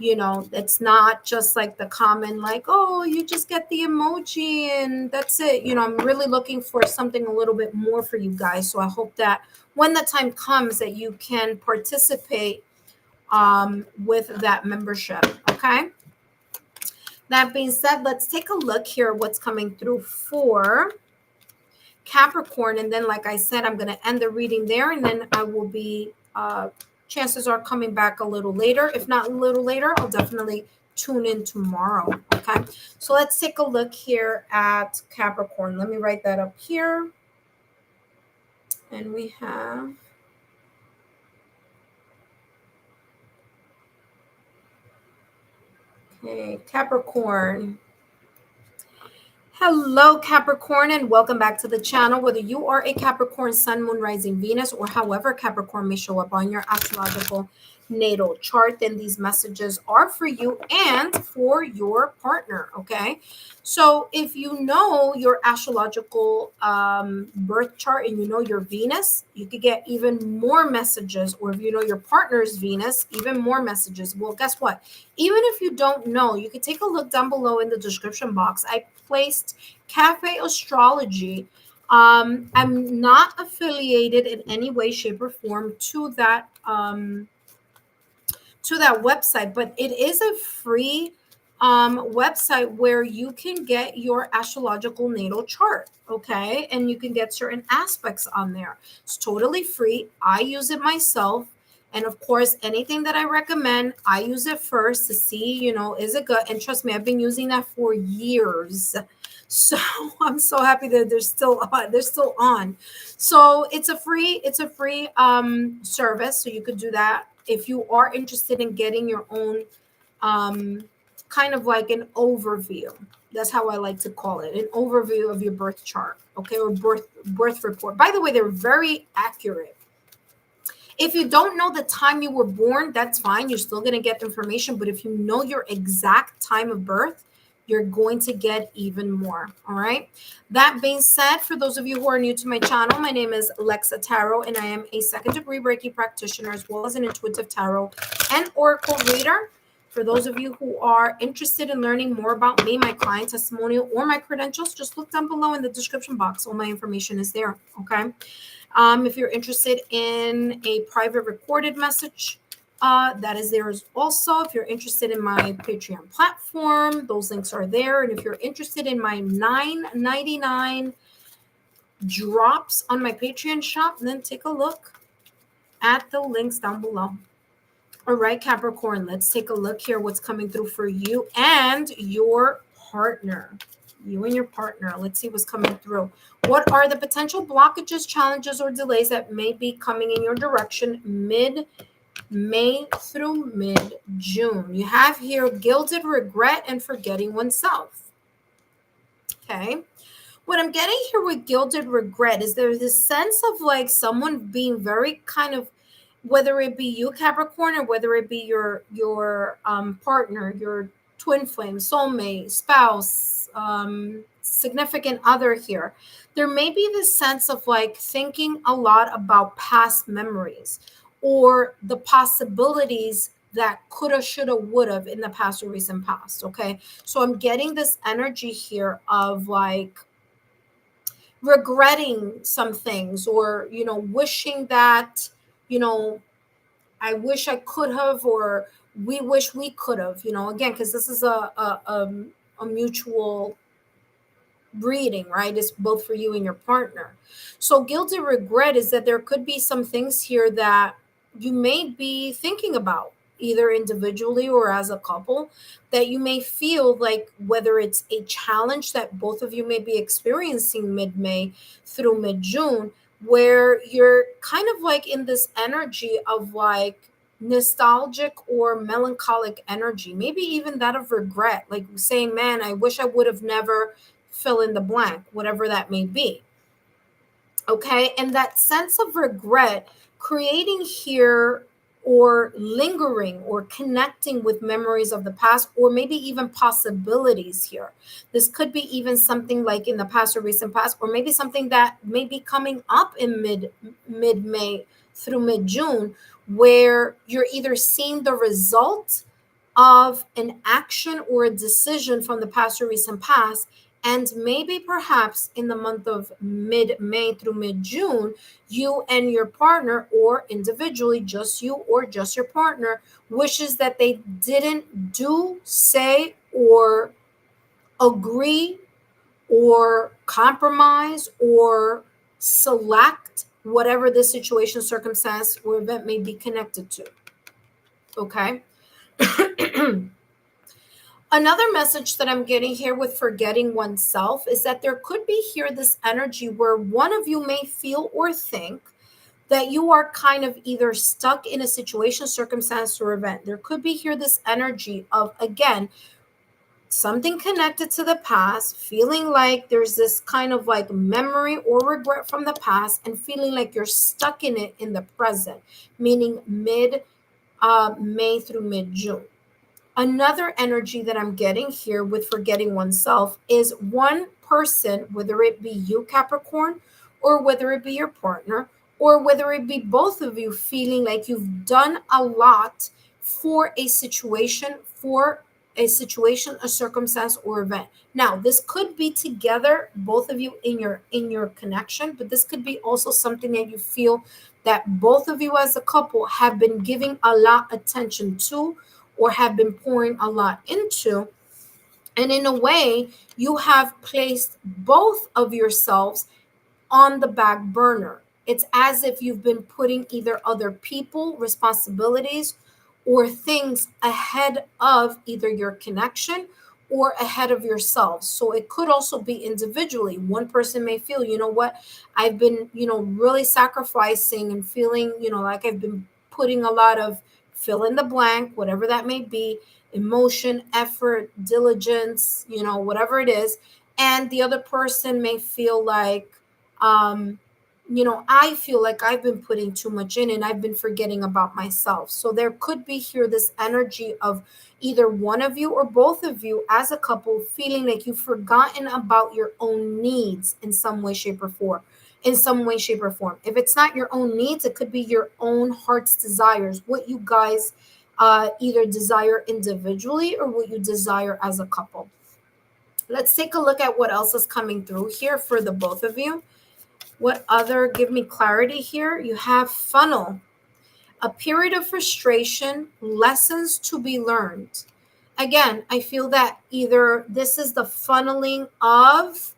it's not just like the common, like, oh, you just get the emoji and that's it. I'm really looking for something a little bit more for you guys. So I hope that when the time comes that you can participate with that membership. Okay. That being said, let's take a look here what's coming through for Capricorn. And then, like I said, I'm going to end the reading there, and then I will be chances are coming back a little later. If not a little later, I'll definitely tune in tomorrow. Okay, so let's take a look here at Capricorn. Let me write that up here. And we have Capricorn. Hello, Capricorn, and welcome back to the channel. Whether you are a Capricorn, Sun, Moon, Rising, Venus, or however Capricorn may show up on your astrological natal chart, then these messages are for you and for your partner. Okay, so if you know your astrological birth chart and you know your Venus, you could get even more messages. Or if you know your partner's Venus, even more messages. Well, guess what? Even if you don't know, you can take a look down below in the description box. I placed Cafe Astrology. I'm not affiliated in any way, shape, or form to that website, but it is a free website where you can get your astrological natal chart. Okay, and you can get certain aspects on there. It's totally free. I use it myself. And of course, anything that I recommend, I use it first to see, is it good? And trust me, I've been using that for years. So I'm so happy that they're still on. So it's a free service. So you could do that if you are interested in getting your own kind of like an overview. That's how I like to call it, an overview of your birth chart, okay, or birth report. By the way, they're very accurate. If you don't know the time you were born, that's fine. You're still going to get information. But if you know your exact time of birth, you're going to get even more. All right. That being said, for those of you who are new to my channel, my name is Lexa Tarot, and I am a second-degree Reiki practitioner as well as an intuitive tarot and oracle reader. For those of you who are interested in learning more about me, my client testimonial, or my credentials, just look down below in the description box. All my information is there. Okay. If you're interested in a private recorded message, that is there also. If you're interested in my Patreon platform, those links are there. And if you're interested in my $9.99 drops on my Patreon shop, then take a look at the links down below. All right, Capricorn, let's take a look here what's coming through for you and your partner. You and your partner. Let's see what's coming through. What are the potential blockages, challenges, or delays that may be coming in your direction mid-May through mid-June? You have here gilded regret and forgetting oneself. Okay. What I'm getting here with gilded regret is there's this sense of like someone being very kind of, whether it be you, Capricorn, or whether it be your partner, your twin flame, soulmate, spouse, significant other here, there may be this sense of like thinking a lot about past memories or the possibilities that coulda, shoulda, woulda in the past or recent past. Okay, so I'm getting this energy here of like regretting some things, or wishing that, you know I wish I could have, or we wish we could have, again, because this is a mutual reading, right? It's both for you and your partner. So guilt and regret is that there could be some things here that you may be thinking about, either individually or as a couple, that you may feel like, whether it's a challenge that both of you may be experiencing mid-May through mid-June, where you're kind of like in this energy of like nostalgic or melancholic energy, maybe even that of regret, like saying, man, I wish I would have never fill in the blank, whatever that may be. Okay. And that sense of regret creating here, or lingering or connecting with memories of the past, or maybe even possibilities here. This could be even something like in the past or recent past, or maybe something that may be coming up in mid May through mid June, where you're either seeing the result of an action or a decision from the past or recent past. And maybe perhaps in the month of mid May through mid June, you and your partner, or individually, just you or just your partner, wishes that they didn't do, say, or agree, or compromise, or select whatever the situation, circumstance, or event may be connected to. Okay. Another message that I'm getting here with forgetting oneself is that there could be here this energy where one of you may feel or think that you are kind of either stuck in a situation, circumstance, or event. There could be here this energy of, again, something connected to the past, feeling like there's this kind of like memory or regret from the past, and feeling like you're stuck in it in the present, meaning mid May through mid June. Another energy that I'm getting here with forgetting oneself is one person, whether it be you, Capricorn, or whether it be your partner, or whether it be both of you, feeling like you've done a lot for a situation, a circumstance, or event. Now, this could be together, both of you in your connection, but this could be also something that you feel that both of you as a couple have been giving a lot attention to, or have been pouring a lot into. And in a way, you have placed both of yourselves on the back burner. It's as if you've been putting either other people, responsibilities, or things ahead of either your connection or ahead of yourselves. So it could also be individually. One person may feel, you know what, I've been, really sacrificing and feeling, like I've been putting a lot of fill in the blank, whatever that may be, emotion, effort, diligence, whatever it is. And the other person may feel like, um, I feel like I've been putting too much in and I've been forgetting about myself. So there could be here this energy of either one of you or both of you as a couple feeling like you've forgotten about your own needs in some way, shape, or form. In some way, shape, or form. If it's not your own needs, it could be your own heart's desires, what you guys either desire individually or what you desire as a couple. Let's take a look at what else is coming through here for the both of you. What other, give me clarity here? You have funnel, a period of frustration, lessons to be learned. Again, I feel that either this is the funneling of,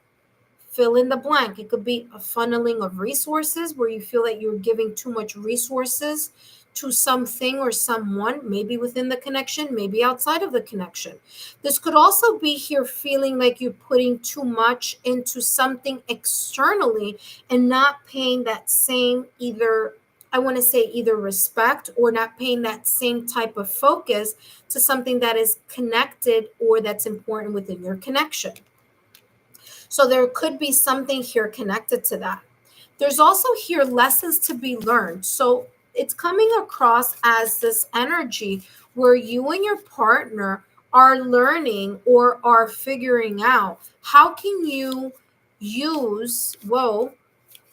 fill in the blank. It could be a funneling of resources where you feel that you're giving too much resources to something or someone, maybe within the connection, maybe outside of the connection. This could also be here feeling like you're putting too much into something externally and not paying that same either respect, or not paying that same type of focus to something that is connected or that's important within your connection. So there could be something here connected to that. There's also here lessons to be learned. So it's coming across as this energy where you and your partner are learning or are figuring out how can you use, whoa,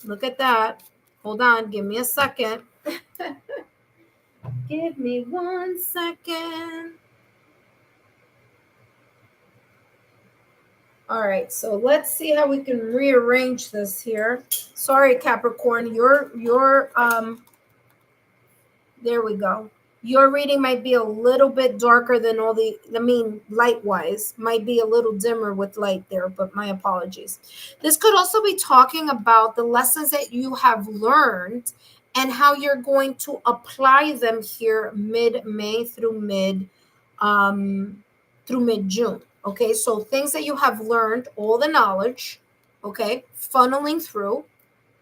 look at that. Hold on, give me a second. Give me 1 second. All right, so let's see how we can rearrange this here. Sorry, Capricorn, your there we go. Your reading might be a little bit darker than all the, I mean, light wise, might be a little dimmer with light there, but my apologies. This could also be talking about the lessons that you have learned and how you're going to apply them here mid-May through mid-June. Okay, so things that you have learned, all the knowledge, okay, funneling through,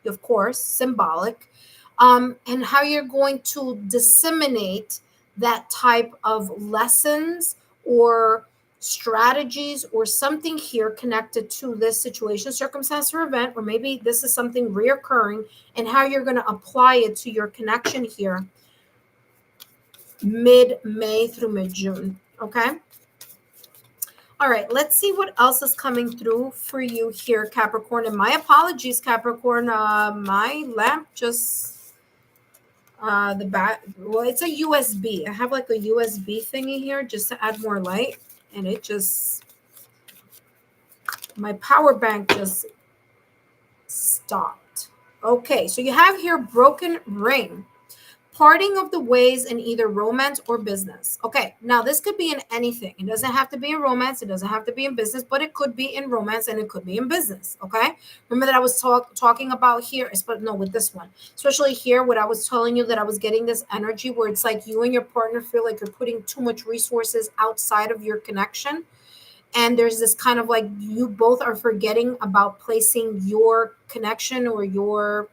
of course, symbolic, and how you're going to disseminate that type of lessons or strategies or something here connected to this situation, circumstance, or event, or maybe this is something reoccurring, and how you're going to apply it to your connection here mid-May through mid-June. Okay. All right, let's see what else is coming through for you here, Capricorn. And my apologies, Capricorn. My lamp just the back. Well, it's a USB. I have like a USB thingy here just to add more light, and it just my power bank just stopped. Okay, so you have here broken ring. Parting of the ways in either romance or business. Okay, now this could be in anything. It doesn't have to be in romance. It doesn't have to be in business, but it could be in romance and it could be in business. Okay, remember that I was talking about here, but no, with this one, especially here, what I was telling you that I was getting this energy where it's like you and your partner feel like you're putting too much resources outside of your connection. And there's this kind of like you both are forgetting about placing your connection or your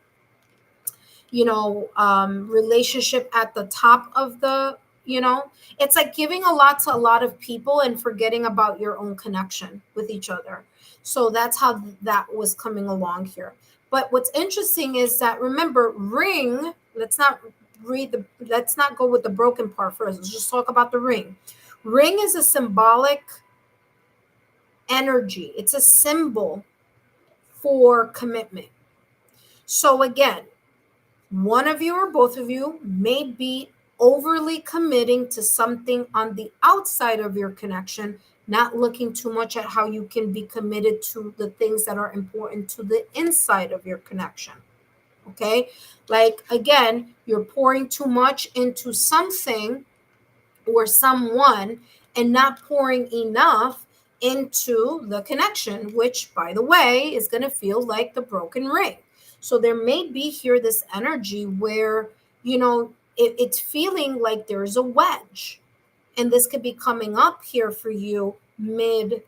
relationship at the top of the, it's like giving a lot to a lot of people and forgetting about your own connection with each other. So that's how that was coming along here. But what's interesting is that, remember, ring, let's not go with the broken part first. Let's just talk about the ring. Ring is a symbolic energy. It's a symbol for commitment. So again, one of you or both of you may be overly committing to something on the outside of your connection, not looking too much at how you can be committed to the things that are important to the inside of your connection. Okay? Like, again, you're pouring too much into something or someone and not pouring enough into the connection, which, by the way, is going to feel like the broken ring. So there may be here this energy where, it's feeling like there's a wedge. And this could be coming up here for you mid-May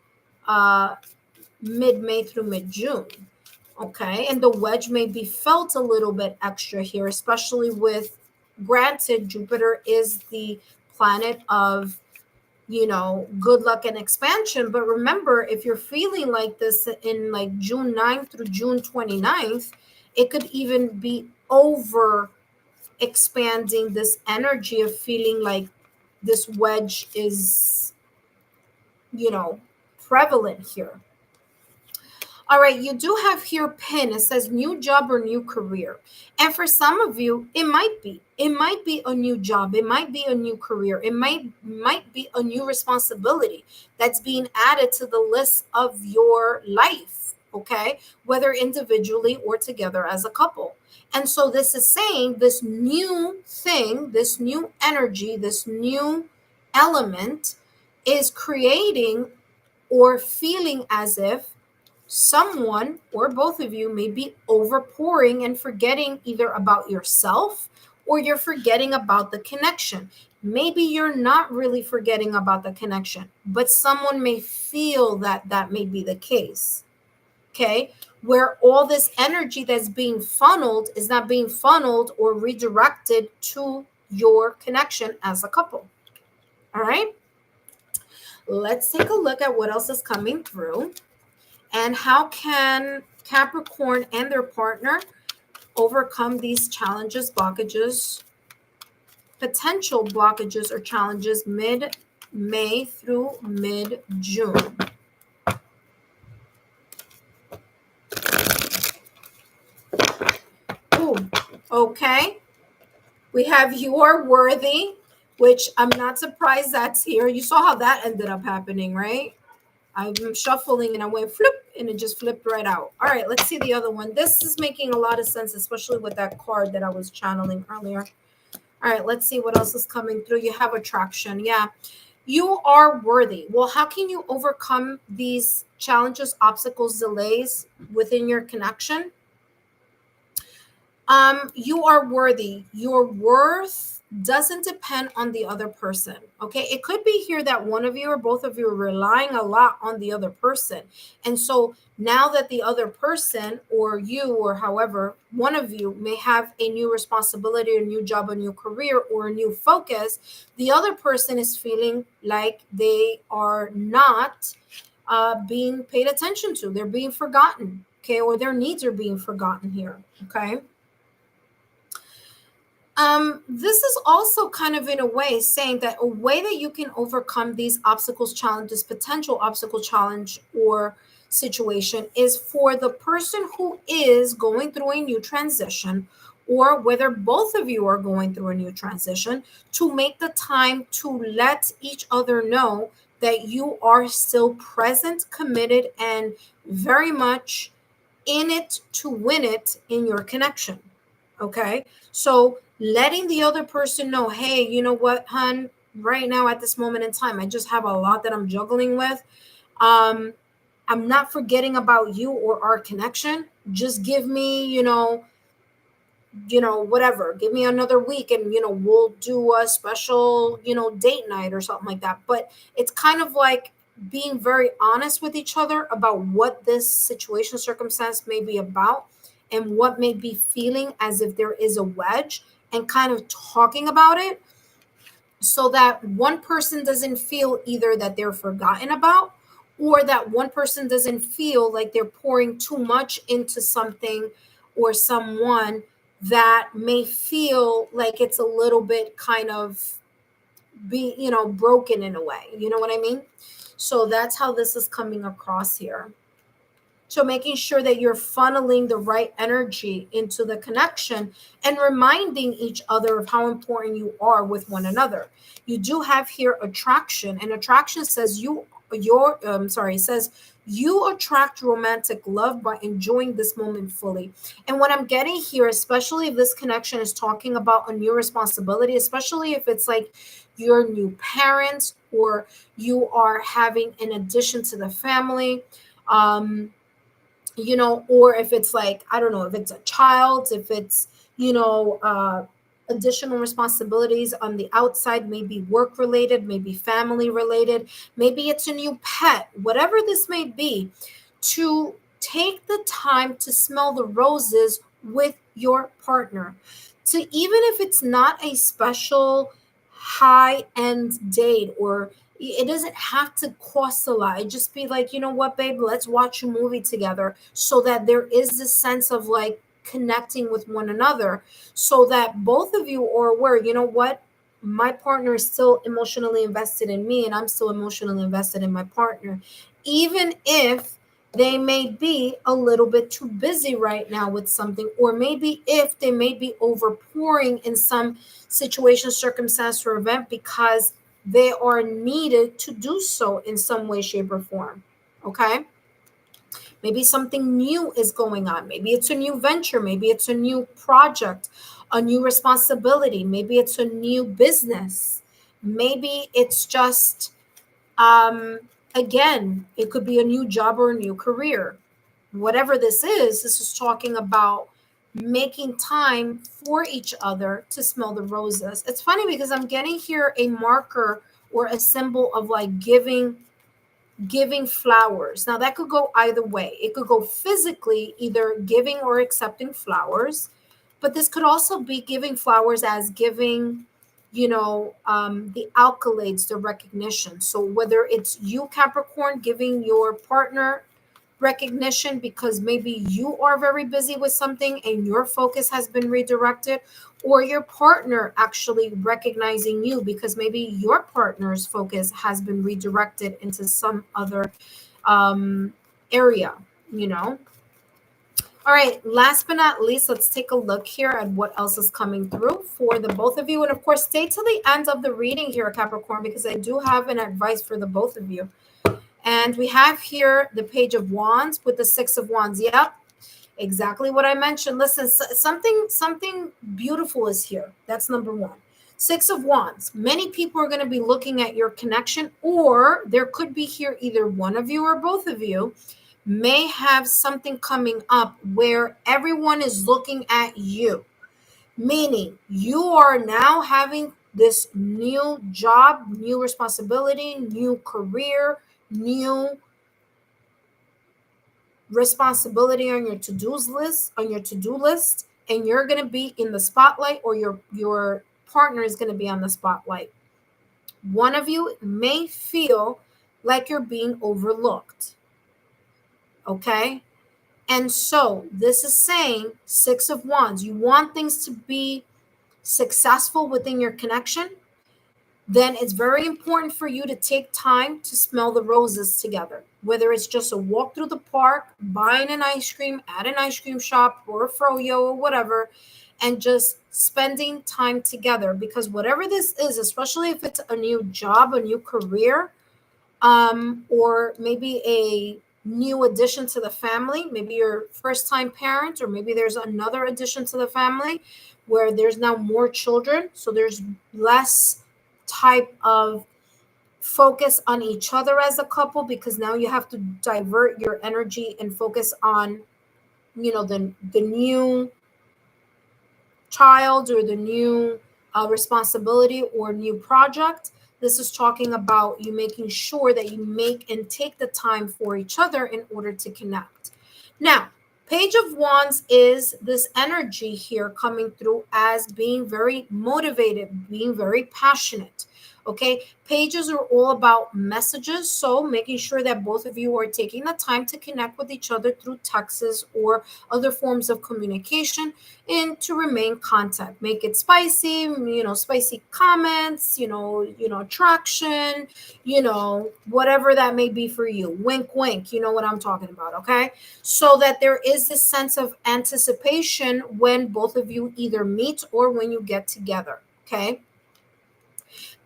through mid-June. Okay. And the wedge may be felt a little bit extra here, especially with, granted, Jupiter is the planet of, good luck and expansion. But remember, if you're feeling like this in like June 9th through June 29th, it could even be over expanding this energy of feeling like this wedge is, prevalent here. All right, you do have here pin. It says new job or new career. And for some of you, it might be a new job. It might be a new career. It might be a new responsibility that's being added to the list of your life, okay? Whether individually or together as a couple. And so this is saying this new thing, this new energy, this new element is creating or feeling as if someone or both of you may be overpouring and forgetting either about yourself or you're forgetting about the connection. Maybe you're not really forgetting about the connection, but someone may feel that that may be the case. Okay, where all this energy that's being funneled is not being funneled or redirected to your connection as a couple. All right, let's take a look at what else is coming through. And how can Capricorn and their partner overcome these challenges, blockages, potential blockages or challenges mid-May through mid-June? Ooh, okay. We have You Are Worthy, which I'm not surprised that's here. You saw how that ended up happening, right? I'm shuffling and I went flip and it just flipped right out. All right, let's see the other one. This is making a lot of sense, especially with that card that I was channeling earlier. All right, let's see what else is coming through. You have attraction. Yeah. You are worthy. Well, how can you overcome these challenges, obstacles, delays within your connection? You are worthy. Your worth doesn't depend on the other person. Okay, it could be here that one of you or both of you are relying a lot on the other person, and so now that the other person or you or however one of you may have a new responsibility, a new job, a new career, or a new focus, the other person is feeling like they are not being paid attention to. They're being forgotten. Okay, or their needs are being forgotten here. Okay. This is also kind of in a way saying that a way that you can overcome these obstacles, challenges, potential obstacle, challenge, or situation is for the person who is going through a new transition, or whether both of you are going through a new transition, to make the time to let each other know that you are still present, committed, and very much in it to win it in your connection. Okay. So letting the other person know, hey, you know what, hun, right now at this moment in time, I just have a lot that I'm juggling with. Um, I'm not forgetting about you or our connection. Just give me, whatever, give me another week and, we'll do a special, date night or something like that. But it's kind of like being very honest with each other about what this situation, circumstance may be about and what may be feeling as if there is a wedge, and kind of talking about it so that one person doesn't feel either that they're forgotten about, or that one person doesn't feel like they're pouring too much into something or someone that may feel like it's a little bit kind of broken in a way. You know what I mean? So that's how this is coming across here. So making sure that you're funneling the right energy into the connection and reminding each other of how important you are with one another. You do have here attraction, and attraction says you attract romantic love by enjoying this moment fully. And what I'm getting here, especially if this connection is talking about a new responsibility, especially if it's like your new parents or you are having an addition to the family, or if it's like, I don't know, if it's a child, if it's, additional responsibilities on the outside, maybe work related, maybe family related, maybe it's a new pet, whatever this may be, to take the time to smell the roses with your partner. To, even if it's not a special high end date, or it doesn't have to cost a lot. It just be like, you know what, babe, let's watch a movie together, so that there is this sense of like connecting with one another, so that both of you are aware, you know what, my partner is still emotionally invested in me and I'm still emotionally invested in my partner, even if they may be a little bit too busy right now with something, or maybe if they may be overpouring in some situation, circumstance, or event because they are needed to do so in some way, shape, or form. Okay. Maybe something new is going on. Maybe it's a new venture. Maybe it's a new project, a new responsibility. Maybe it's a new business. Maybe it's just, again, it could be a new job or a new career. Whatever this is talking about making time for each other to smell the roses. It's funny because I'm getting here a marker or a symbol of like giving flowers. Now that could go either way. It could go physically, either giving or accepting flowers, but this could also be giving flowers as giving, the accolades, the recognition. So whether it's you, Capricorn, giving your partner recognition because maybe you are very busy with something and your focus has been redirected, or your partner actually recognizing you because maybe your partner's focus has been redirected into some other area, All right, last but not least, let's take a look here at what else is coming through for the both of you. And of course, stay till the end of the reading here, Capricorn, because I do have an advice for the both of you. And we have here the Page of Wands with the Six of Wands. Yep, exactly what I mentioned. Listen, something beautiful is here. That's number one. Six of Wands. Many people are going to be looking at your connection, or there could be here either one of you or both of you may have something coming up where everyone is looking at you, meaning you are now having this new job, new responsibility, new career, new responsibility on your to-do list, and you're going to be in the spotlight, or your partner is going to be on the spotlight. One of you may feel like you're being overlooked. Okay? And so this is saying Six of Wands. You want things to be successful within your connection, then it's very important for you to take time to smell the roses together. Whether it's just a walk through the park, buying an ice cream at an ice cream shop or a froyo or whatever, and just spending time together. Because whatever this is, especially if it's a new job, a new career, or maybe a new addition to the family, maybe you're first time parent, or maybe there's another addition to the family where there's now more children, so there's less type of focus on each other as a couple, because now you have to divert your energy and focus on the new child, or the new responsibility or new project. This is talking about you making sure that you make and take the time for each other in order to connect. Now, Page of Wands is this energy here coming through as being very motivated, being very passionate. Okay, pages are all about messages, so making sure that both of you are taking the time to connect with each other through texts or other forms of communication, and to remain contact. Make it spicy, spicy comments, attraction, whatever that may be for you. Wink, wink, you know what I'm talking about, okay? So that there is this sense of anticipation when both of you either meet or when you get together, okay?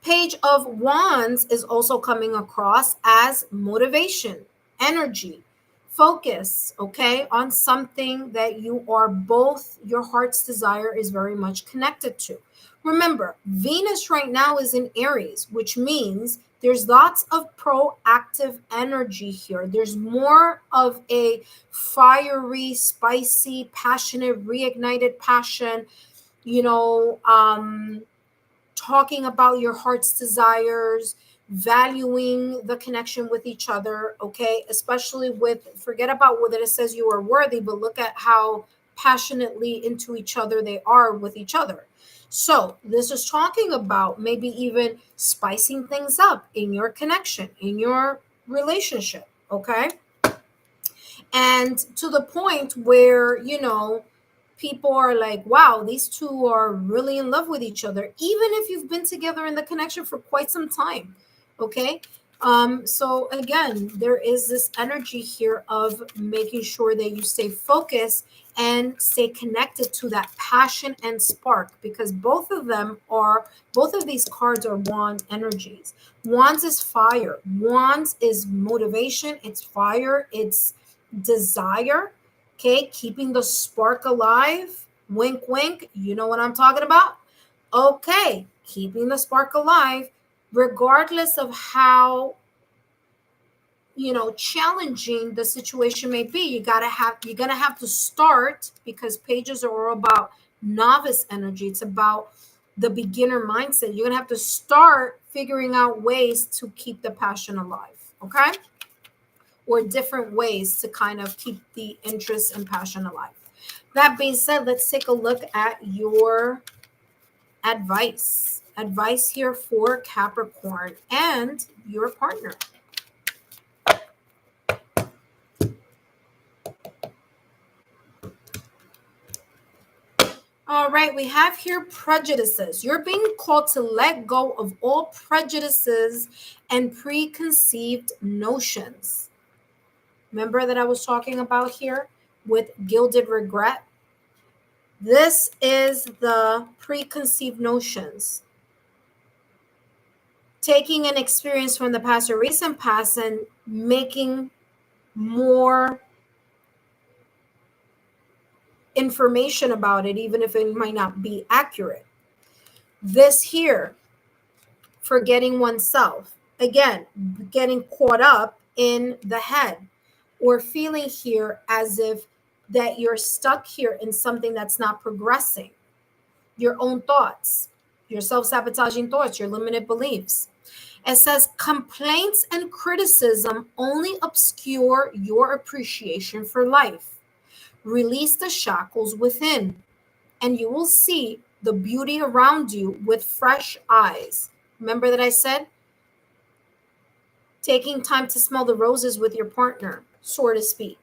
Page of Wands is also coming across as motivation, energy, focus, okay, on something that you are both, your heart's desire is very much connected to. Remember, Venus right now is in Aries, which means there's lots of proactive energy here. There's more of a fiery, spicy, passionate, reignited passion, talking about your heart's desires, valuing the connection with each other, okay? Especially forget about whether it says you are worthy, but look at how passionately into each other they are with each other. So this is talking about maybe even spicing things up in your connection, in your relationship, okay? And to the point where, people are like, wow, these two are really in love with each other, even if you've been together in the connection for quite some time. Okay. So again, there is this energy here of making sure that you stay focused and stay connected to that passion and spark, because both of these cards are wand energies. Wands is fire. Wands is motivation. It's fire. It's desire. Okay, keeping the spark alive. Wink, wink. You know what I'm talking about? Okay, keeping the spark alive, regardless of how challenging the situation may be. You're gonna have to start, because pages are all about novice energy. It's about the beginner mindset. You're gonna have to start figuring out ways to keep the passion alive. Okay. Or different ways to kind of keep the interest and passion alive. That being said, let's take a look at your advice. Advice here for Capricorn and your partner. All right, we have here prejudices. You're being called to let go of all prejudices and preconceived notions. Remember that I was talking about here with gilded regret? This is the preconceived notions. taking an experience from the past or recent past and making more information about it, even if it might not be accurate. This here, forgetting oneself, again, getting caught up in the head, or feeling here as if that you're stuck here in something that's not progressing, your own thoughts, your self-sabotaging thoughts, your limited beliefs. It says complaints and criticism only obscure your appreciation for life. Release the shackles within, and you will see the beauty around you with fresh eyes. Remember that I said taking time to smell the roses with your partner, so to speak.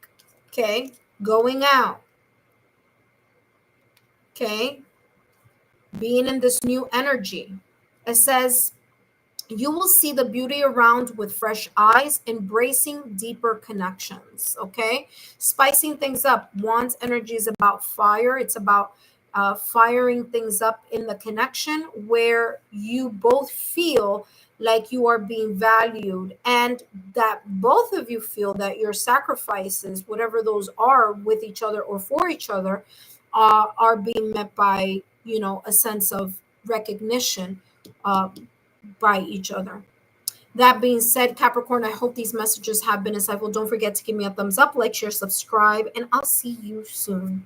Okay? Going out. Okay? Being in this new energy. It says you will see the beauty around with fresh eyes, embracing deeper connections. Okay, spicing things up. Wands energy is about fire. It's about firing things up in the connection where you both feel like you are being valued, and that both of you feel that your sacrifices, whatever those are, with each other or for each other, are being met by, you know, a sense of recognition uh, by each other. That being said, Capricorn, I hope these messages have been insightful. Don't forget to give me a thumbs up, like, share, subscribe, and I'll see you soon.